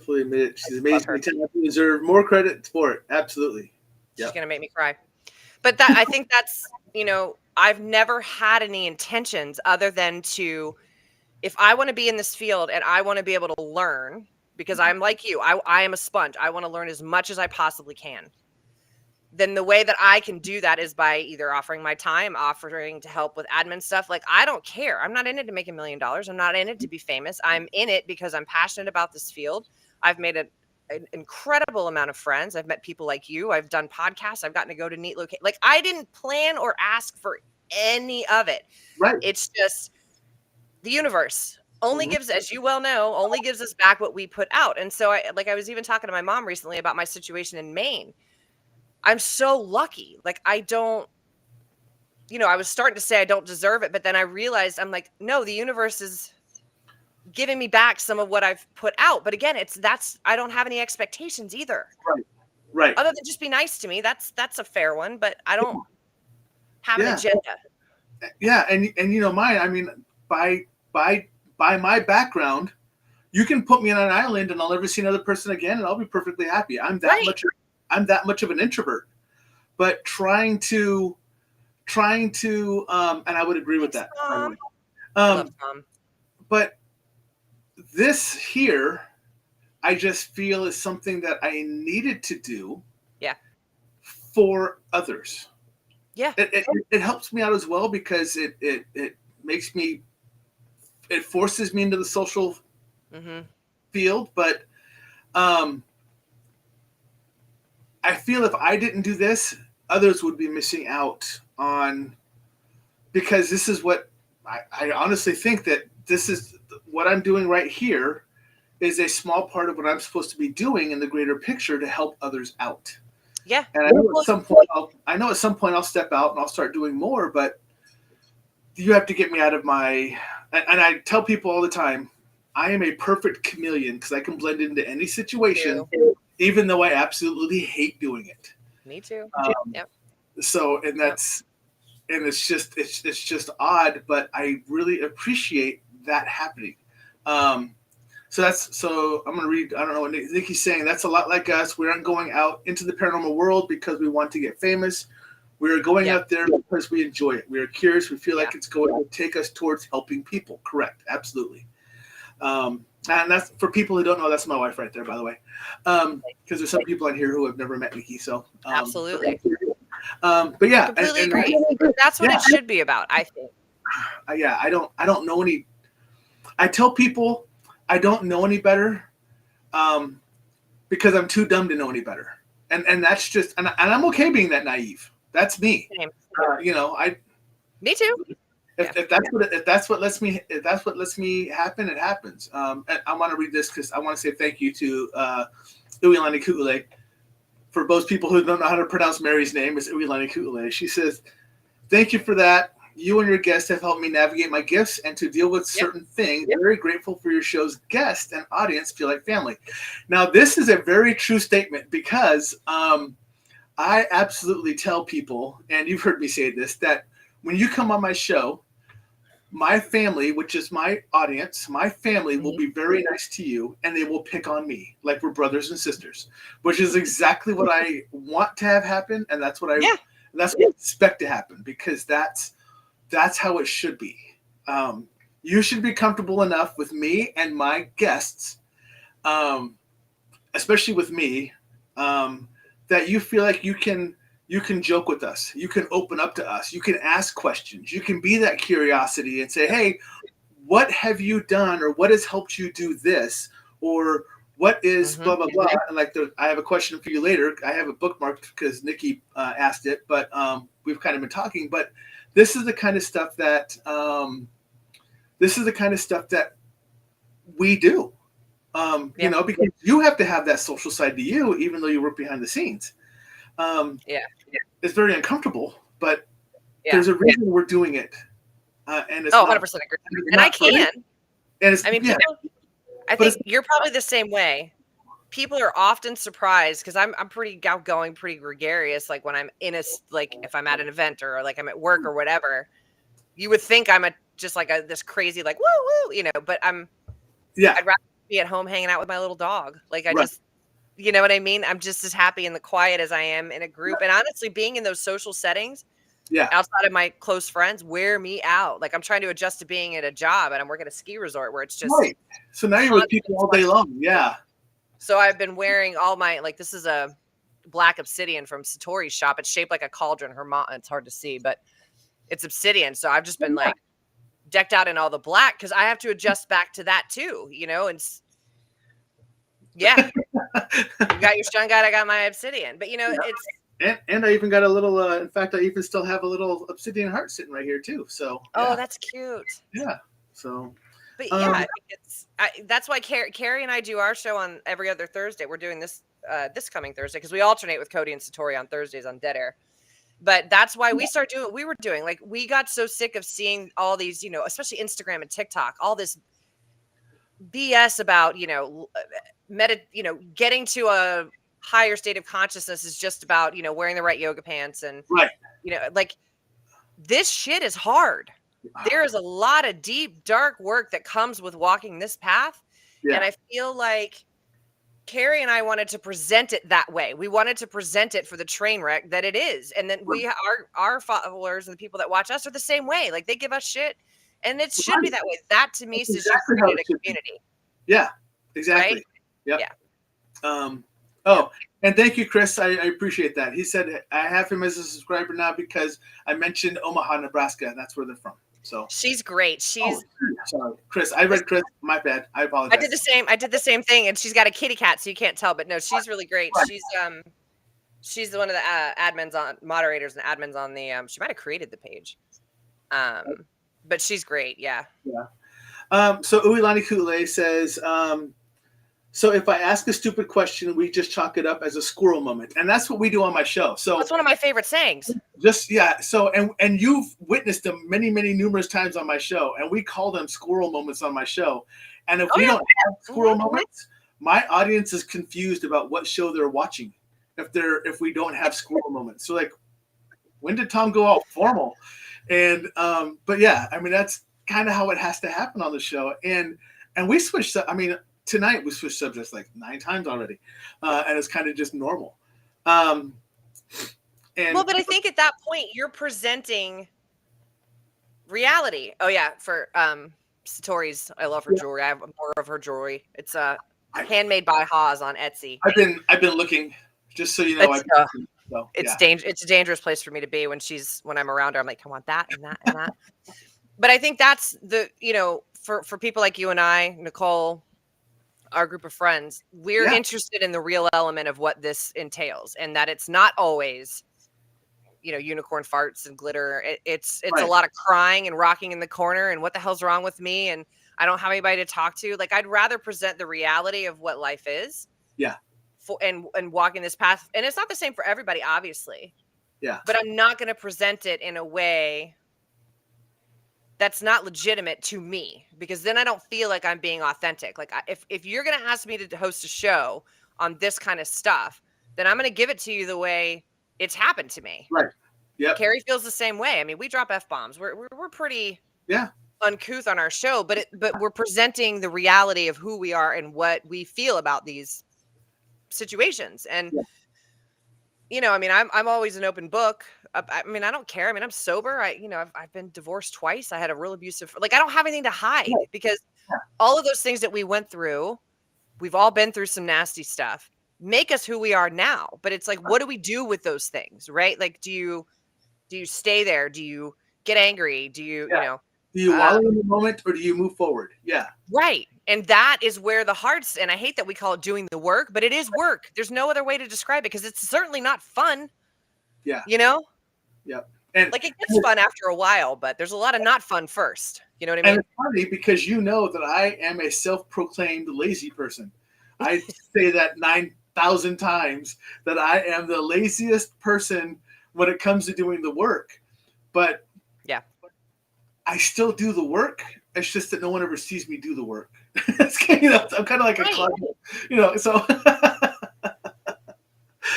Fully admit it. She's amazing. You deserve more credit for it. Absolutely. She's going to make me cry. But I think that's, I've never had any intentions other than if I want to be in this field and I want to be able to learn, because I'm like you, I am a sponge. I want to learn as much as I possibly can. Then the way that I can do that is by either offering my time, offering to help with admin stuff. Like, I don't care. I'm not in it to make $1 million. I'm not in it to be famous. I'm in it because I'm passionate about this field. I've made an incredible amount of friends. I've met people like you. I've done podcasts. I've gotten to go to neat locations. Like, I didn't plan or ask for any of it. Right. It's just the universe only gives, as you well know, only gives us back what we put out. And so I was even talking to my mom recently about my situation in Maine. I'm so lucky. Like, I don't, I was starting to say I don't deserve it, but then I realized I'm like, no, the universe is giving me back some of what I've put out. But again, I don't have any expectations either. Right. Other than just be nice to me. That's a fair one, but I don't have an agenda. Yeah. And mine, I mean, by my background, you can put me on an island and I'll never see another person again and I'll be perfectly happy. I'm that much of an introvert, but trying to, and I would agree with that. But this here, I just feel is something that I needed to do. Yeah. For others. Yeah. It helps me out as well because it makes me, it forces me into the social field, but, I feel if I didn't do this, others would be missing out on, because this is what I honestly think that this is what I'm doing right here is a small part of what I'm supposed to be doing in the greater picture to help others out. Yeah. And I know at some point I'll step out and I'll start doing more, but you have to get me out of my, and I tell people all the time, I am a perfect chameleon because I can blend into any situation. even though I absolutely hate doing it. Me too. Yep. So, and that's, and it's just odd, but I really appreciate that happening. So I'm going to read, I don't know what Nikki's saying. That's a lot like us. We aren't going out into the paranormal world because we want to get famous. We are going out there because we enjoy it. We are curious. We feel like it's going to take us towards helping people. Correct. Absolutely. And that's, for people who don't know, that's my wife right there, by the way. Because there's some people on here who have never met Nikki. So absolutely. But yeah, I completely agree. That's what it should be about, I think. Yeah, I don't know any. I tell people I don't know any better, because I'm too dumb to know any better, and that's just, and I'm okay being that naive. That's me. Me too. If that's what lets me happen, it happens. And I want to read this because I want to say thank you to Uilani Ku'ule. For most people who don't know how to pronounce Mary's name, it's Uilani Ku'ule. She says, "Thank you for that. You and your guests have helped me navigate my gifts and to deal with certain things. Very grateful for your show's guests and audience feel like family." Now, this is a very true statement because I absolutely tell people, and you've heard me say this, that when you come on my show, my family, which is my audience, my family will be very nice to you, and they will pick on me like we're brothers and sisters, which is exactly what I want to have happen, and that's what I expect to happen, because that's how it should be. You should be comfortable enough with me and my guests, especially with me, that you feel like you can joke with us. You can open up to us. You can ask questions. You can be that curiosity and say, "Hey, what have you done?" or "What has helped you do this?" or "What is blah, blah, blah." And I have a question for you later. I have it bookmarked because Nikki asked it, but we've kind of been talking. But this is the kind of stuff that we do. Because you have to have that social side to you, even though you work behind the scenes. It's very uncomfortable, but there's a reason we're doing it. And it's 100% agree. And I can. And it's, people, I think you're probably the same way. People are often surprised because I'm pretty outgoing, pretty gregarious. Like when I'm if I'm at an event or like I'm at work or whatever, you would think I'm this crazy, like, woo, woo, but I'd rather be at home hanging out with my little dog. Like just, you know what I mean? I'm just as happy in the quiet as I am in a group. And honestly, being in those social settings, outside of my close friends, wear me out. Like I'm trying to adjust to being at a job, and I'm working at a ski resort where it's just So now you're with people all day long. Yeah. So I've been wearing all my, this is a black obsidian from Satori's shop. It's shaped like a cauldron. It's hard to see, but it's obsidian. So I've just been decked out in all the black because I have to adjust back to that too, and you got your stun guide, I got my obsidian, but it's and I even got a little in fact I even still have a little obsidian heart sitting right here too, so that's cute. So but I think that's why Carrie and I do our show on every other Thursday. We're doing this this coming Thursday because we alternate with Cody and Satori on Thursdays on Dead Air. But that's why we started doing what we were doing. Like we got so sick of seeing all these, especially Instagram and TikTok, all this BS about, getting to a higher state of consciousness is just about, wearing the right yoga pants and, this shit is hard. There is a lot of deep, dark work that comes with walking this path. Yeah. And I feel like Carrie and I wanted to present it that way. We wanted to present it for the train wreck that it is. And then our followers and the people that watch us are the same way. Like they give us shit and it should be that way. That to me says you created a community. Yeah, exactly. Right? Yep. Yeah. And thank you, Chris. I appreciate that. He said, I have him as a subscriber now because I mentioned Omaha, Nebraska, and that's where they're from. So she's great. Sorry, Chris. I read Chris. My bad. I apologize. I did the same thing, and she's got a kitty cat, so you can't tell. But no, she's really great. She's one of the moderators and admins on the. She might have created the page. But she's great. Yeah. Yeah. So Uilani Kule says, so if I ask a stupid question, we just chalk it up as a squirrel moment. And that's what we do on my show. So that's one of my favorite sayings. So, and you've witnessed them many, numerous times on my show. And we call them squirrel moments on my show. And if we don't have squirrel moments, my audience is confused about what show they're watching if we don't have squirrel moments. So like, when did Tom go out formal? And but yeah, I mean that's kind of how it has to happen on the show. And we switched. I mean, tonight we switched subjects like 9 times already, and it's kind of just normal. And well, but I think at that point you're presenting reality. Oh yeah, for Satori's, I love her jewelry. I have more of her jewelry. It's handmade by Hawes on Etsy. I've been looking, just so you know. It's a dangerous place for me to be when I'm around her. I'm like, I want that and that and that. But I think that's for people like you and I, Nicole, our group of friends, we're interested in the real element of what this entails, and that it's not always, unicorn farts and glitter. It's a lot of crying and rocking in the corner and what the hell's wrong with me, and I don't have anybody to talk to. Like, I'd rather present the reality of what life is. Yeah. And walking this path, and it's not the same for everybody, obviously. Yeah. But I'm not going to present it in a way that's not legitimate to me, because then I don't feel like I'm being authentic. Like, if you're going to ask me to host a show on this kind of stuff, then I'm going to give it to you the way it's happened to me. Right. Yeah. Carrie feels the same way. I mean, we drop F-bombs. We're pretty uncouth on our show, but we're presenting the reality of who we are and what we feel about these situations. And I mean, I'm always an open book. I mean, I don't care. I mean, I'm sober. I've been divorced twice. I had a real abusive, I don't have anything to hide, because all of those things that we went through, we've all been through some nasty stuff, make us who we are now. But it's like, what do we do with those things? Right? Like, do you stay there? Do you get angry? Do you, do you wallow in the moment, or do you move forward? Yeah. Right. And that is where the heart's, and I hate that we call it doing the work, but it is work. There's no other way to describe it, because it's certainly not fun. Yeah. Yep. And like, it gets fun after a while, but there's a lot of not fun first. You know what I mean? And it's funny because that I am a self-proclaimed lazy person. I say that 9,000 times, that I am the laziest person when it comes to doing the work. But I still do the work. It's just that no one ever sees me do the work. I'm kind of like a closet, so.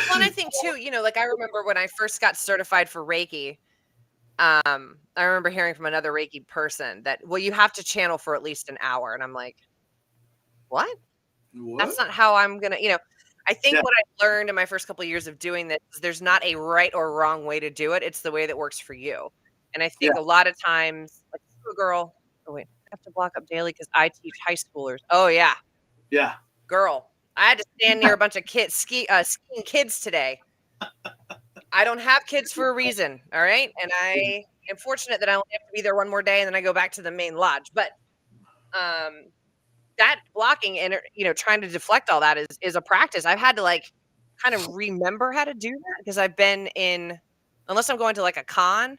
Well, and I think too, like, I remember when I first got certified for Reiki, I remember hearing from another Reiki person that, well, you have to channel for at least an hour. And I'm like, what? That's not how I'm going to, I think what I learned in my first couple of years of doing this is there's not a right or wrong way to do it. It's the way that works for you. And I think a lot of times, like, girl, I have to block up daily because I teach high schoolers. Oh yeah. Yeah. Girl, I had to stand near a bunch of kids skiing kids today. I don't have kids for a reason. All right. And I am fortunate that I only have to be there one more day, and then I go back to the main lodge. But that blocking and trying to deflect all that is a practice. I've had to, like, kind of remember how to do that, because I've been unless I'm going to like a con.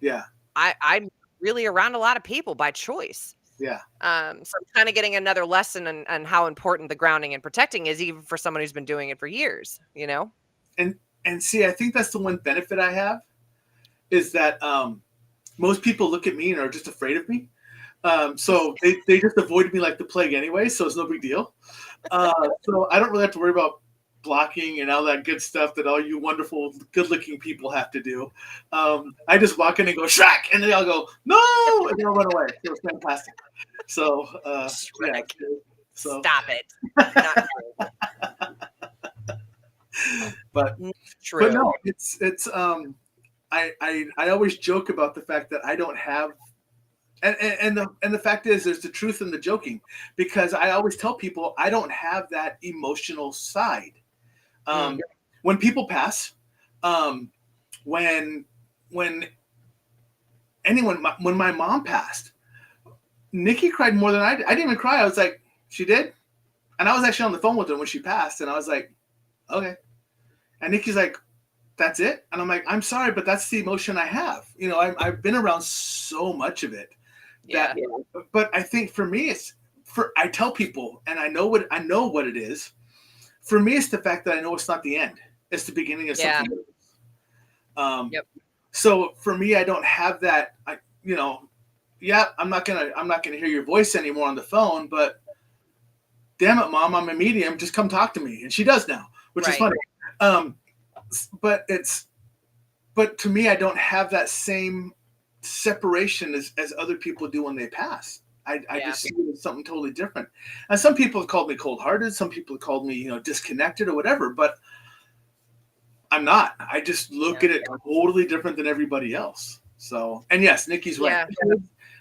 Yeah. I'm really around a lot of people by choice. Yeah. So I'm kind of getting another lesson on how important the grounding and protecting is, even for someone who's been doing it for years, And see, I think that's the one benefit I have, is that most people look at me and are just afraid of me. So they just avoid me like the plague anyway, so it's no big deal. So I don't really have to worry about blocking and all that good stuff that all you wonderful, good-looking people have to do. I just walk in and go, Shrek! And they all go, no! And they'll run away. It was fantastic. So, Shrek. So stop it. Not true. But no, it's I always joke about the fact that I don't have, and the fact is, there's the truth in the joking, because I always tell people I don't have that emotional side. When people pass, when my mom passed, Nikki cried more than I did. I didn't even cry. I was like, she did? And I was actually on the phone with her when she passed, and I was like, okay. And Nikki's like, that's it? And I'm like, I'm sorry, but that's the emotion I have. I've been around so much of it. But I think for me, I tell people, and I know what it is. For me, it's the fact that I know it's not the end. It's the beginning of something else. So for me, I don't have that. I'm not gonna hear your voice anymore on the phone, but damn it, Mom, I'm a medium. Just come talk to me. And she does now, which is funny. But to me, I don't have that same separation as other people do when they pass. I just see it as something totally different. And some people have called me cold-hearted. Some people have called me, disconnected or whatever. But I'm not. I just look at it totally different than everybody else. So, and yes, Nikki's right. Yeah.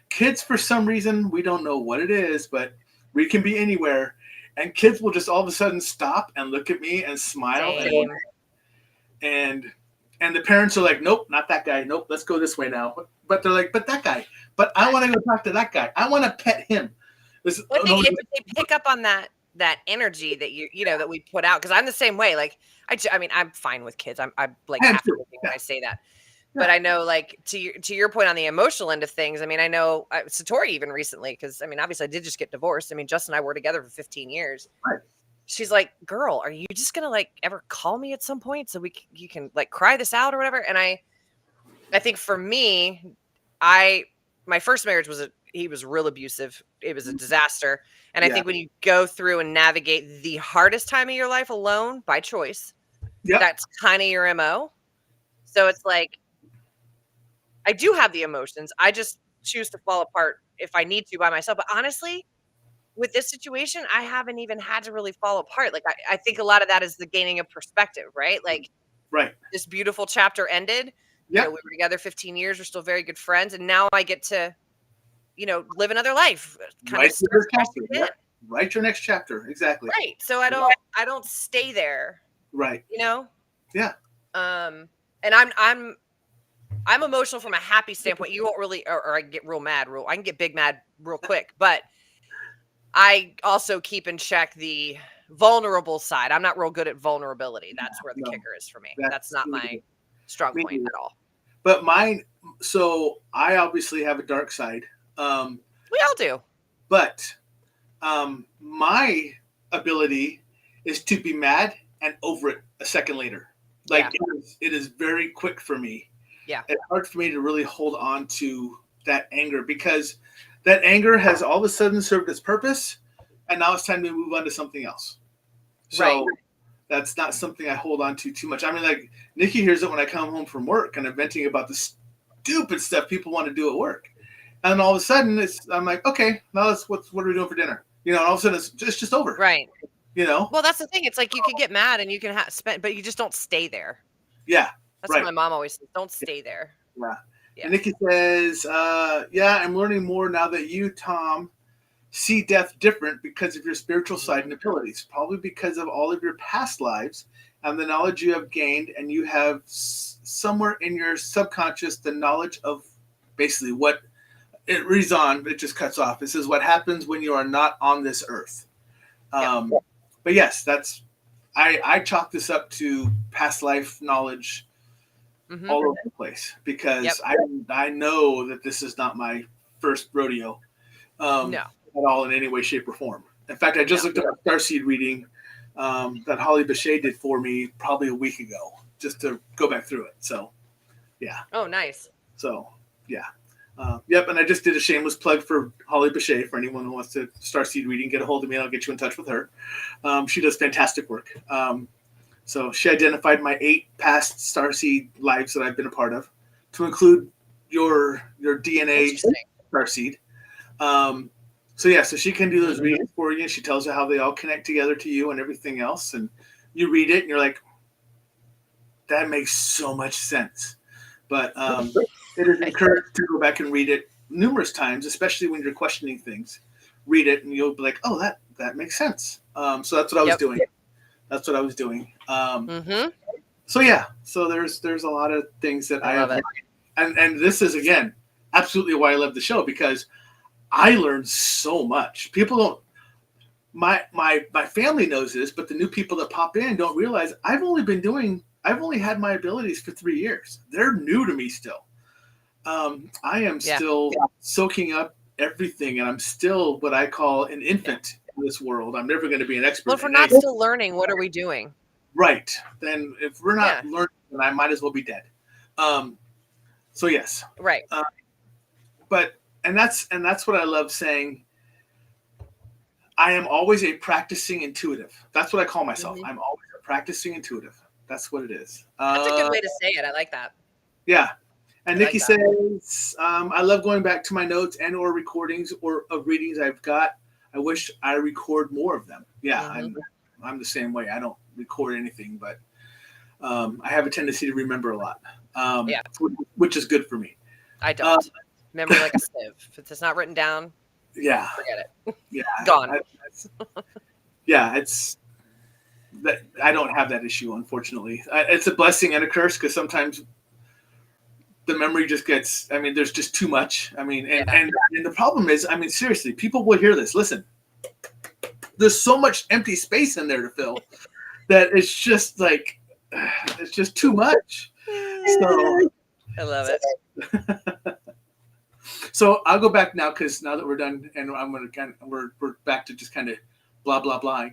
Kids, for some reason, we don't know what it is, but we can be anywhere. And kids will just all of a sudden stop and look at me and smile. And the parents are like, nope, not that guy. Nope, let's go this way now. But they're like, but that guy. But I want to go talk to that guy. I want to pet him. They pick up on that energy that that we put out. Because I'm the same way. Like, I mean, I'm fine with kids. I'm like half when I say that. Yeah. But I know, like, to your point on the emotional end of things, I mean, I know Satori even recently, because, I mean, obviously I did just get divorced. I mean, Justin and I were together for 15 years. Right. She's like, girl, are you just going to, like, ever call me at some point so you can, like, cry this out or whatever? And I think for me, my first marriage he was real abusive. It was a disaster. And I think when you go through and navigate the hardest time of your life alone by choice, that's kind of your MO. So it's like, I do have the emotions. I just choose to fall apart if I need to by myself. But honestly, with this situation, I haven't even had to really fall apart. Like, I think a lot of that is the gaining of perspective, right? Like, this beautiful chapter ended. Yeah. We were together 15 years. We're still very good friends. And now I get to, live another life. Write your next chapter. Exactly. Right. So I don't stay there. Right. Yeah. And I'm emotional from a happy standpoint. You won't really, or I get real mad. I can get big mad real quick, but I also keep in check the vulnerable side. I'm not real good at vulnerability. That's where the kicker is for me. That's not my strong point at all. But mine, so I obviously have a dark side. We all do. But my ability is to be mad and over it a second later. Like, it is very quick for me. Yeah. It's hard for me to really hold on to that anger, because that anger has all of a sudden served its purpose, and now it's time to move on to something else. So that's not something I hold on to too much. I mean, like, Nikki hears it when I come home from work and I'm venting about the stupid stuff people want to do at work. And all of a sudden I'm like, okay, now what are we doing for dinner? And all of a sudden it's just over. Right. Well, that's the thing. It's like you can get mad and you can spend, but you just don't stay there. Yeah. That's what my mom always says. Don't stay there. Yeah. And Nikki says, I'm learning more now that you, Tom, see death different because of your spiritual side and abilities, probably because of all of your past lives and the knowledge you have gained, and you have somewhere in your subconscious the knowledge of basically what it reads on. It just cuts off. It says what happens when you are not on this earth. But yes, I chalk this up to past life knowledge. All over the place, because I know that this is not my first rodeo at all in any way, shape, or form. In fact, I just looked at a starseed reading that Holly Bechet did for me probably a week ago, just to go back through it. So, yeah. Oh, nice. So, yeah. And I just did a shameless plug for Holly Bechet. For anyone who wants to starseed reading, get a hold of me and I'll get you in touch with her. She does fantastic work. So she identified my 8 past starseed lives that I've been a part of, to include your DNA starseed. So she can do those readings for you. She tells you how they all connect together to you and everything else. And you read it and you're like, that makes so much sense. But it is encouraged to go back and read it numerous times, especially when you're questioning things. Read it and you'll be like, oh, that makes sense. So that's what I was doing. That's what I was doing. So there's a lot of things that I have, and this is again absolutely why I love the show, because I learned so much. People don't. My family knows this, but the new people that pop in don't realize I've only had my abilities for 3 years. They're new to me still. I am still soaking up everything, and I'm still what I call an infant in this world. I'm never going to be an expert. Well, if we're not still learning, what are we doing? Right. Then if we're not learning, then I might as well be dead. So yes. Right. But that's what I love saying. I am always a practicing intuitive. That's what I call myself. Mhm. I'm always a practicing intuitive. That's what it is. That's a good way to say it. I like that. Yeah. And I Nikki like that. says, I love going back to my notes and or recordings or of readings I've got. I wish I record more of them. Yeah, I'm the same way. I don't record anything, but I have a tendency to remember a lot, which is good for me. I don't. Memory like a sieve. If it's not written down, Yeah. forget it. Yeah. Gone. It's that I don't have that issue, unfortunately. It's a blessing and a curse because sometimes the memory just gets, there's just too much. And the problem is, seriously, people will hear this. Listen, there's so much empty space in there to fill that it's just like, it's just too much. So I love it. So I'll go back now because now that we're done, and I'm going to we're back to just kind of blah blah blah.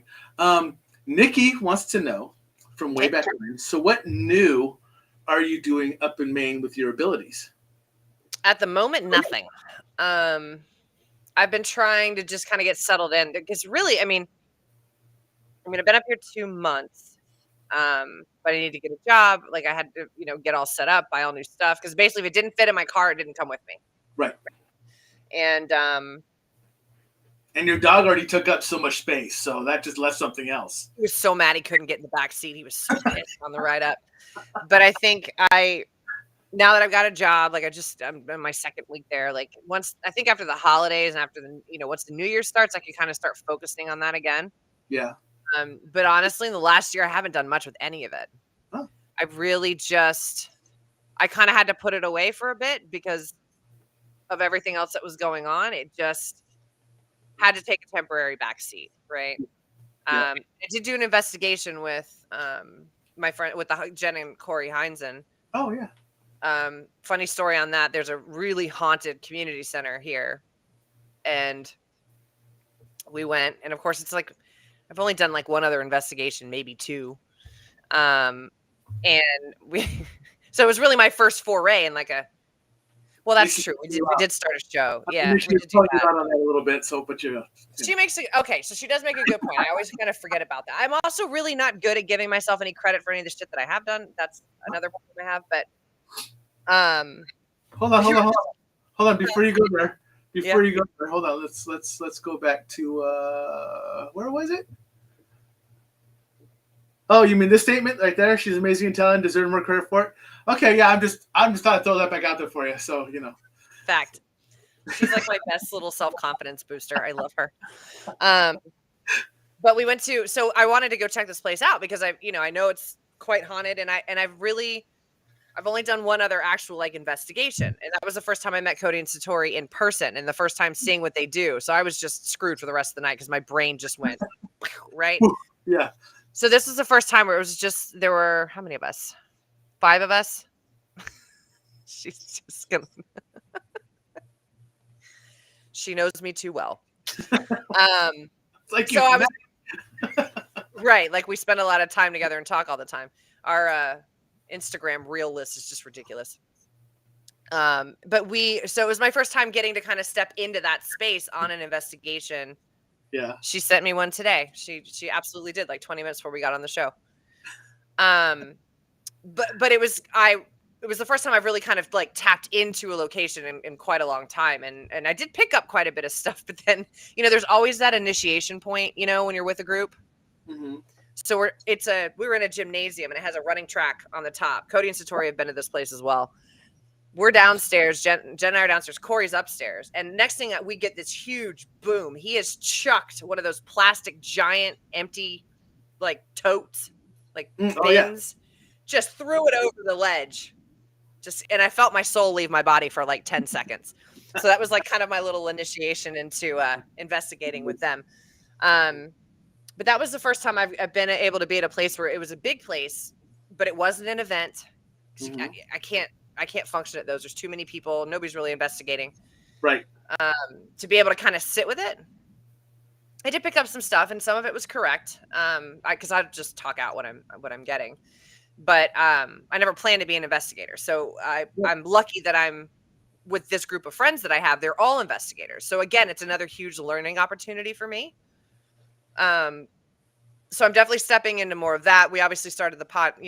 Nikki wants to know from way back when. So what new are you doing up in Maine with your abilities? At the moment, nothing. I've been trying to just kind of get settled in because really, I've been up here 2 months, but I need to get a job. Like I had to, get all set up, buy all new stuff because basically, if it didn't fit in my car, it didn't come with me. Right. And your dog already took up so much space, so that just left something else. He was so mad he couldn't get in the back seat. He was so pissed on the ride up. But I think now that I've got a job, like I'm in my second week there. Like after the holidays and after once the new year starts, I can kind of start focusing on that again. Yeah. But honestly, in the last year, I haven't done much with any of it. Oh. I've really I kind of had to put it away for a bit because of everything else that was going on. It just had to take a temporary backseat, right? Yeah. I did do an investigation with my friend, with Jen and Corey Heinzen. Oh, yeah. Funny story on that. There's a really haunted community center here. And we went, and of course, it's like, I've only done like one other investigation, maybe two. And so it was really my first foray in like well, that's true. We did start a show. Yeah. We did do that. On that a little bit, so, but She makes it okay. So she does make a good point. I always kind of forget about that. I'm also really not good at giving myself any credit for any of the shit that I have done. That's another problem I have. But hold on. Before you go there, hold on. Let's go back to where was it? Oh, you mean this statement right there? She's amazing and talented, deserves more credit for it. Okay, yeah, I'm just thought I'd throw that back out there for you. So Fact. She's like my best little self-confidence booster. I love her. But we went to, so I wanted to go check this place out because I know it's quite haunted, and I've only done one other actual like investigation, and that was the first time I met Cody and Satori in person, and the first time seeing what they do. So I was just screwed for the rest of the night because my brain just went right. Yeah. So this was the first time where it was just, there were, how many of us? 5 of us. She's just gonna. She knows me too well. Like so I was right. Like we spend a lot of time together and talk all the time. Our Instagram reel list is just ridiculous. So it was my first time getting to kind of step into that space on an investigation. Yeah. She sent me one today. She absolutely did, like 20 minutes before we got on the show. But it was the first time I've really kind of like tapped into a location in quite a long time. And I did pick up quite a bit of stuff, but then, there's always that initiation point, when you're with a group. Mm-hmm. So we were in a gymnasium and it has a running track on the top. Cody and Satori have been to this place as well. We're downstairs. Jen and I are downstairs. Corey's upstairs. And next thing we get this huge boom. He has chucked one of those plastic giant empty like totes, like bins. Oh, yeah. Just threw it over the ledge. And I felt my soul leave my body for like 10 seconds. So that was like kind of my little initiation into investigating with them. But that was the first time I've been able to be at a place where it was a big place, but it wasn't an event. Mm-hmm. I can't function at those. There's too many people. Nobody's really investigating. Right. To be able to kind of sit with it. I did pick up some stuff, and some of it was correct. Because I just talk out what I'm getting. But I never planned to be an investigator. So I'm lucky that I'm with this group of friends that I have. They're all investigators. So again, it's another huge learning opportunity for me. So I'm definitely stepping into more of that. We obviously started the pot,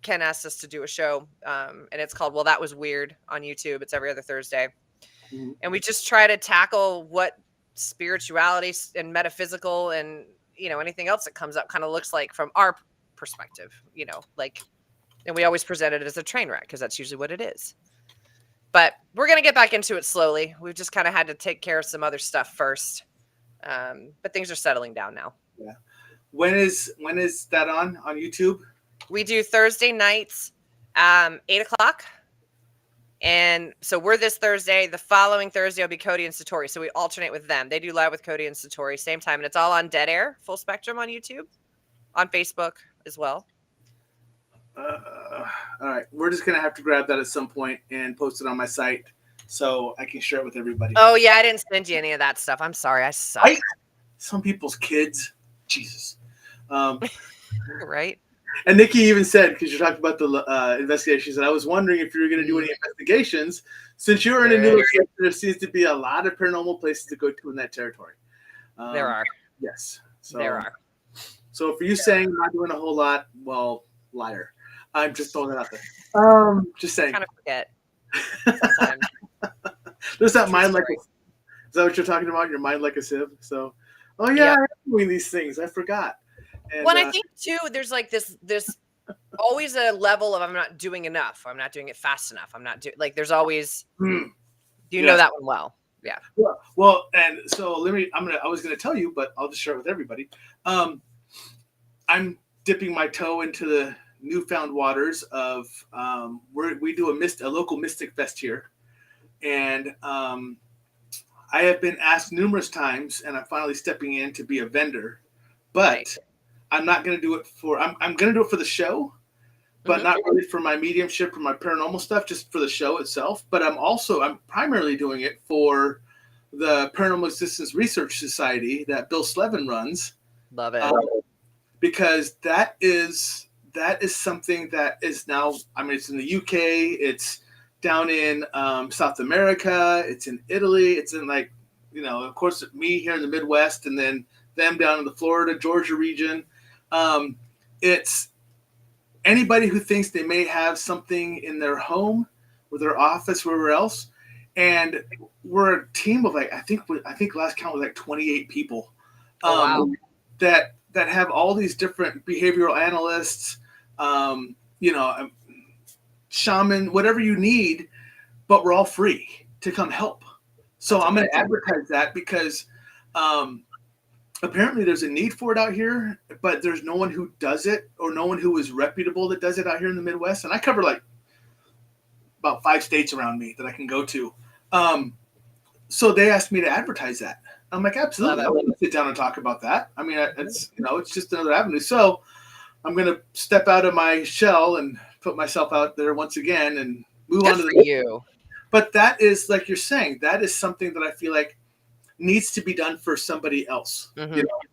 Ken asked us to do a show, and it's called Well, That Was Weird on YouTube. It's every other Thursday. Mhm. And we just try to tackle what spirituality and metaphysical and, anything else that comes up kind of looks like from our perspective, and we always present it as a train wreck because that's usually what it is. But we're going to get back into it slowly. We've just kind of had to take care of some other stuff first. But things are settling down now. Yeah. When is that on YouTube? We do Thursday nights, 8:00. And so we're this Thursday. The following Thursday will be Cody and Satori. So we alternate with them. They do live with Cody and Satori same time. And it's all on Dead Air, Full Spectrum on YouTube, on Facebook as well. All right. We're just going to have to grab that at some point and post it on my site so I can share it with everybody. Oh, yeah. I didn't send you any of that stuff. I'm sorry. I suck. Some people's kids. Jesus. Right. And Nikki even said, because you're talking about the investigations, and I was wondering if you were going to do any investigations. Since you're in a new location, there seems to be a lot of paranormal places to go to in that territory. There are. Yes. So, there are. So for you saying not doing a whole lot, well, liar. I'm just throwing that out there. Just saying. I kind of forget sometimes. There's that mind like is that what you're talking about? Your mind like a sieve? So, I'm doing these things. I forgot. And, well, I think too, there's like this always a level of I'm not doing enough. I'm not doing it fast enough. I'm not doing there's always. You know that one well. Yeah. Well, and so I was gonna tell you, but I'll just share it with everybody. I'm dipping my toe into the newfound waters of we do a local mystic fest here, and I have been asked numerous times, and I'm finally stepping in to be a vendor, but. Right. I'm not going to do it I'm going to do it for the show, but not really for my mediumship or my paranormal stuff, just for the show itself. But I'm primarily doing it for the Paranormal Existence Research Society that Bill Slevin runs. Love it. Because that is something that is now, it's in the UK, it's down in South America, it's in Italy, it's in of course, me here in the Midwest, and then them down in the Florida, Georgia region. It's anybody who thinks they may have something in their home or their office, wherever else. And we're a team of I think last count was 28 people that have all these different behavioral analysts, shaman, whatever you need, but we're all free to come help. So I'm going to advertise that because apparently there's a need for it out here, but there's no one who does it or no one who is reputable that does it out here in the Midwest. And I cover about 5 states around me that I can go to. So they asked me to advertise that. I'm like, absolutely. I want to sit down and talk about that. It's just another avenue. So I'm going to step out of my shell and put myself out there once again and move on to the you. But that is, like you're saying, that is something that I feel like needs to be done for somebody else.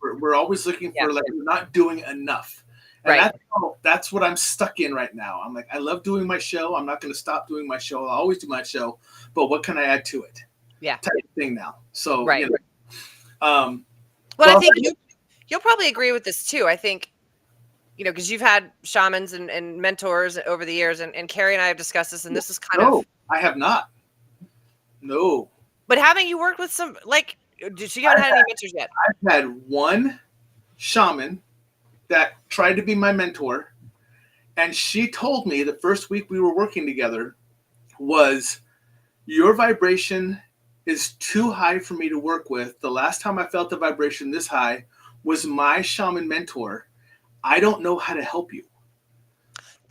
We're always looking for we're not doing enough. And that's what I'm stuck in right now. I'm like, I love doing my show. I'm not going to stop doing my show. I'll always do my show, but what can I add to it? Yeah. Type of thing now. So, well, I think you'll probably agree with this too. I think, because you've had shamans and mentors over the years, and Carrie and I have discussed this, and this is kind of. No, I have not. No. But haven't you worked with some, did you haven't had any mentors yet? I've had one shaman that tried to be my mentor, and she told me the first week we were working together was, your vibration is too high for me to work with. The last time I felt the vibration this high was my shaman mentor. I don't know how to help you.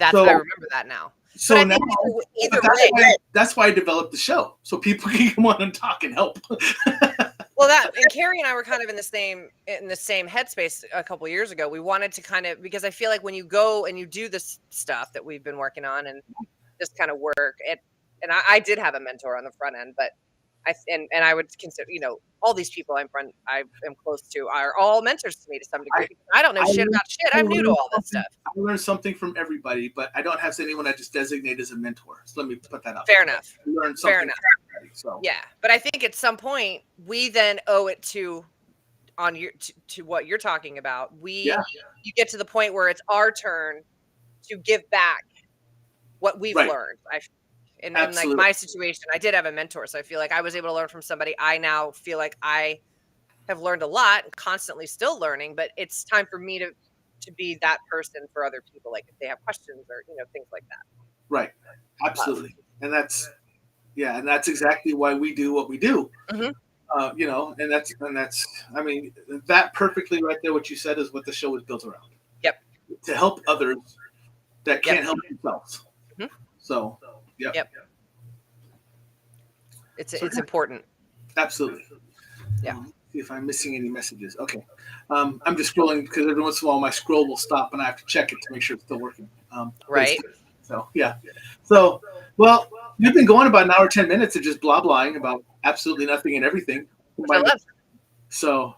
I remember that now. So now, that's why I developed the show, so people can come on and talk and help. Well, and Carrie and I were kind of in the same headspace a couple of years ago. We wanted to because I feel like when you go and you do this stuff that we've been working on and this kind of work, and I did have a mentor on the front end, but I would consider, all these people I am close to are all mentors to me to some degree. I don't know shit about shit. I'm new to all this stuff. I learned something from everybody, but I don't have anyone I just designate as a mentor. So let me put that out. Fair enough. Fair enough. So. Yeah, but I think at some point we then owe it to on your to what you're talking about. Yeah. You get to the point where it's our turn to give back what we've Right. learned. In like Absolutely. my situation, I did have a mentor, so I feel like I was able to learn from somebody. I now feel like I have learned a lot and constantly still learning, but it's time for me to be that person for other people, like if they have questions or things like that. Right. Absolutely. And that's exactly why we do what we do. Mhm. And that's I mean, that perfectly right there, what you said is what the show was built around. Yep. To help others that can't help themselves. Mhm. So, Yep. It's important. Absolutely. Yeah. See if I'm missing any messages. Okay. I'm just scrolling because every once in a while my scroll will stop and I have to check it to make sure it's still working. Right. So, yeah. So, well, you've been going about an hour, 10 minutes of just blah-blahing about absolutely nothing and everything. I love. So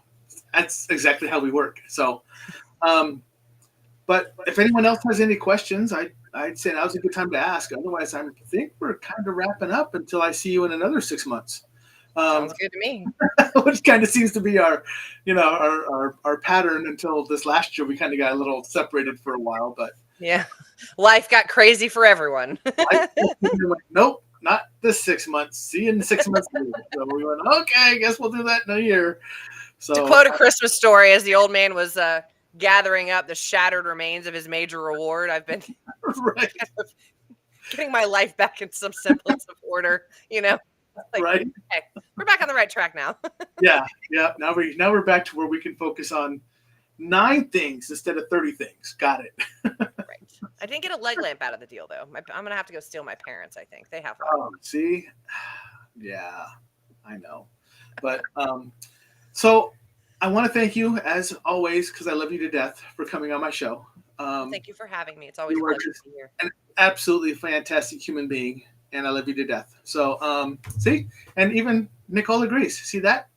that's exactly how we work. So, but if anyone else has any questions, I'd say now's a good time to ask. Otherwise, I think we're kind of wrapping up until I see you in another 6 months. Sounds good to me. Which kind of seems to be our pattern until this last year. We kind of got a little separated for a while, but yeah, life got crazy for everyone. Nope, not this 6 months. See you in 6 months. So we went, okay, I guess we'll do that in a year. So to quote A Christmas Story, as the old man was gathering up the shattered remains of his major award, I've been right. kind of getting my life back in some semblance of order. Like, right. Okay, we're back on the right track now. Yeah. Now we're back to where we can focus on 9 things instead of 30 things. Got it. Right. I didn't get a leg lamp out of the deal though. I'm gonna have to go steal my parents. I think they have one. See, yeah, I know, but so I want to thank you as always because I love you to death for coming on my show. Thank you for having me. It's always a pleasure to be here. An absolutely fantastic human being, and I love you to death. So, see, and even Nicole agrees. See that?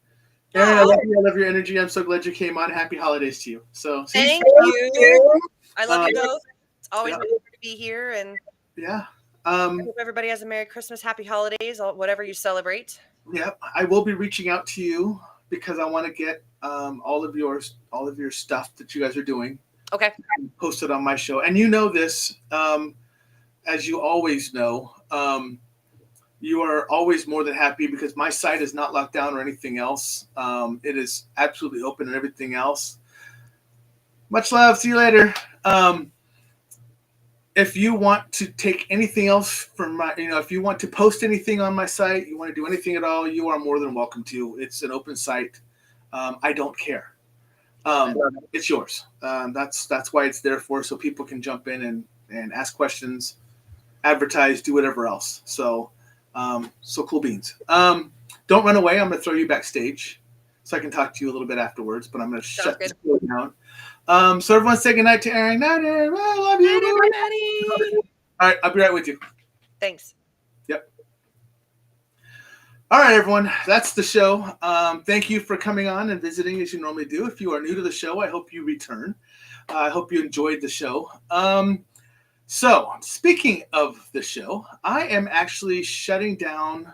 Erin, I love you. I love your energy. I'm so glad you came on. Happy holidays to you. So, see? Thank you. I love you both. It's always a pleasure to be here, and I hope everybody has a Merry Christmas, Happy Holidays, whatever you celebrate. Yeah, I will be reaching out to you because I want to get all of your stuff that you guys are doing. Okay. Posted on my show, and this, as you always know. You are always more than happy because my site is not locked down or anything else. It is absolutely open and everything else. Much love. See you later. If you want to take anything else from if you want to post anything on my site, you want to do anything at all, you are more than welcome to. It's an open site. I don't care. It's yours. That's why it's there for, so people can jump in and ask questions, advertise, do whatever else. So cool beans. Don't run away. I'm going to throw you backstage so I can talk to you a little bit afterwards, but I'm going to shut this down. So everyone say goodnight to Erin. Night, Erin. I love you. Night, everybody. All right. I'll be right with you. Thanks. Yep. All right, everyone. That's the show. Thank you for coming on and visiting as you normally do. If you are new to the show, I hope you return. I hope you enjoyed the show. So, speaking of the show, I am actually shutting down,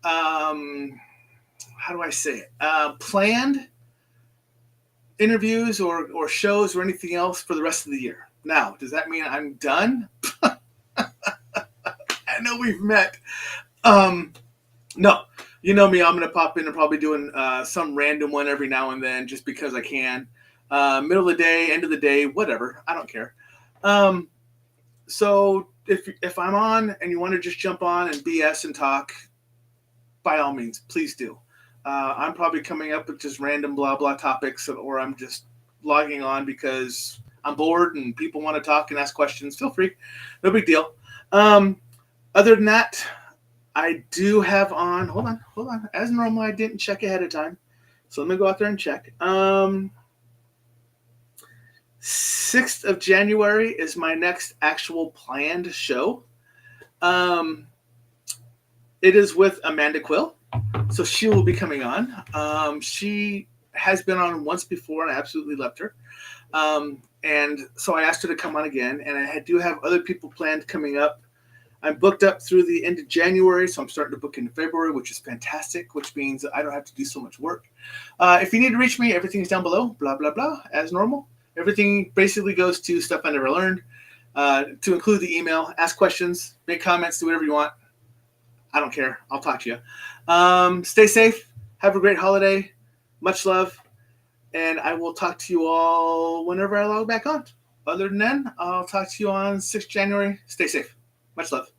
how do I say it, planned interviews or shows or anything else for the rest of the year. Now, does that mean I'm done? I know we've met. No, you know me, I'm going to pop in and probably doing some random one every now and then just because I can. Middle of the day, end of the day, whatever. I don't care. So if I'm on and you want to just jump on and BS and talk, by all means, please do. I'm probably coming up with just random blah, blah topics, or I'm just logging on because I'm bored and people want to talk and ask questions. Feel free. No big deal. Other than that, I do have on, hold on. As normal, I didn't check ahead of time. So let me go out there and check. 6th of January is my next actual planned show. It is with Amanda Quill. So she will be coming on. She has been on once before, and I absolutely loved her. And so I asked her to come on again, and I do have other people planned coming up. I'm booked up through the end of January, so I'm starting to book in February, which is fantastic, which means I don't have to do so much work. If you need to reach me, everything's down below, blah, blah, blah, as normal. Everything basically goes to Stuff I Never Learned, to include the email. Ask questions, make comments, do whatever you want. I don't care. I'll talk to you. Stay safe. Have a great holiday. Much love. And I will talk to you all whenever I log back on. Other than that, I'll talk to you on 6th January. Stay safe. Much love.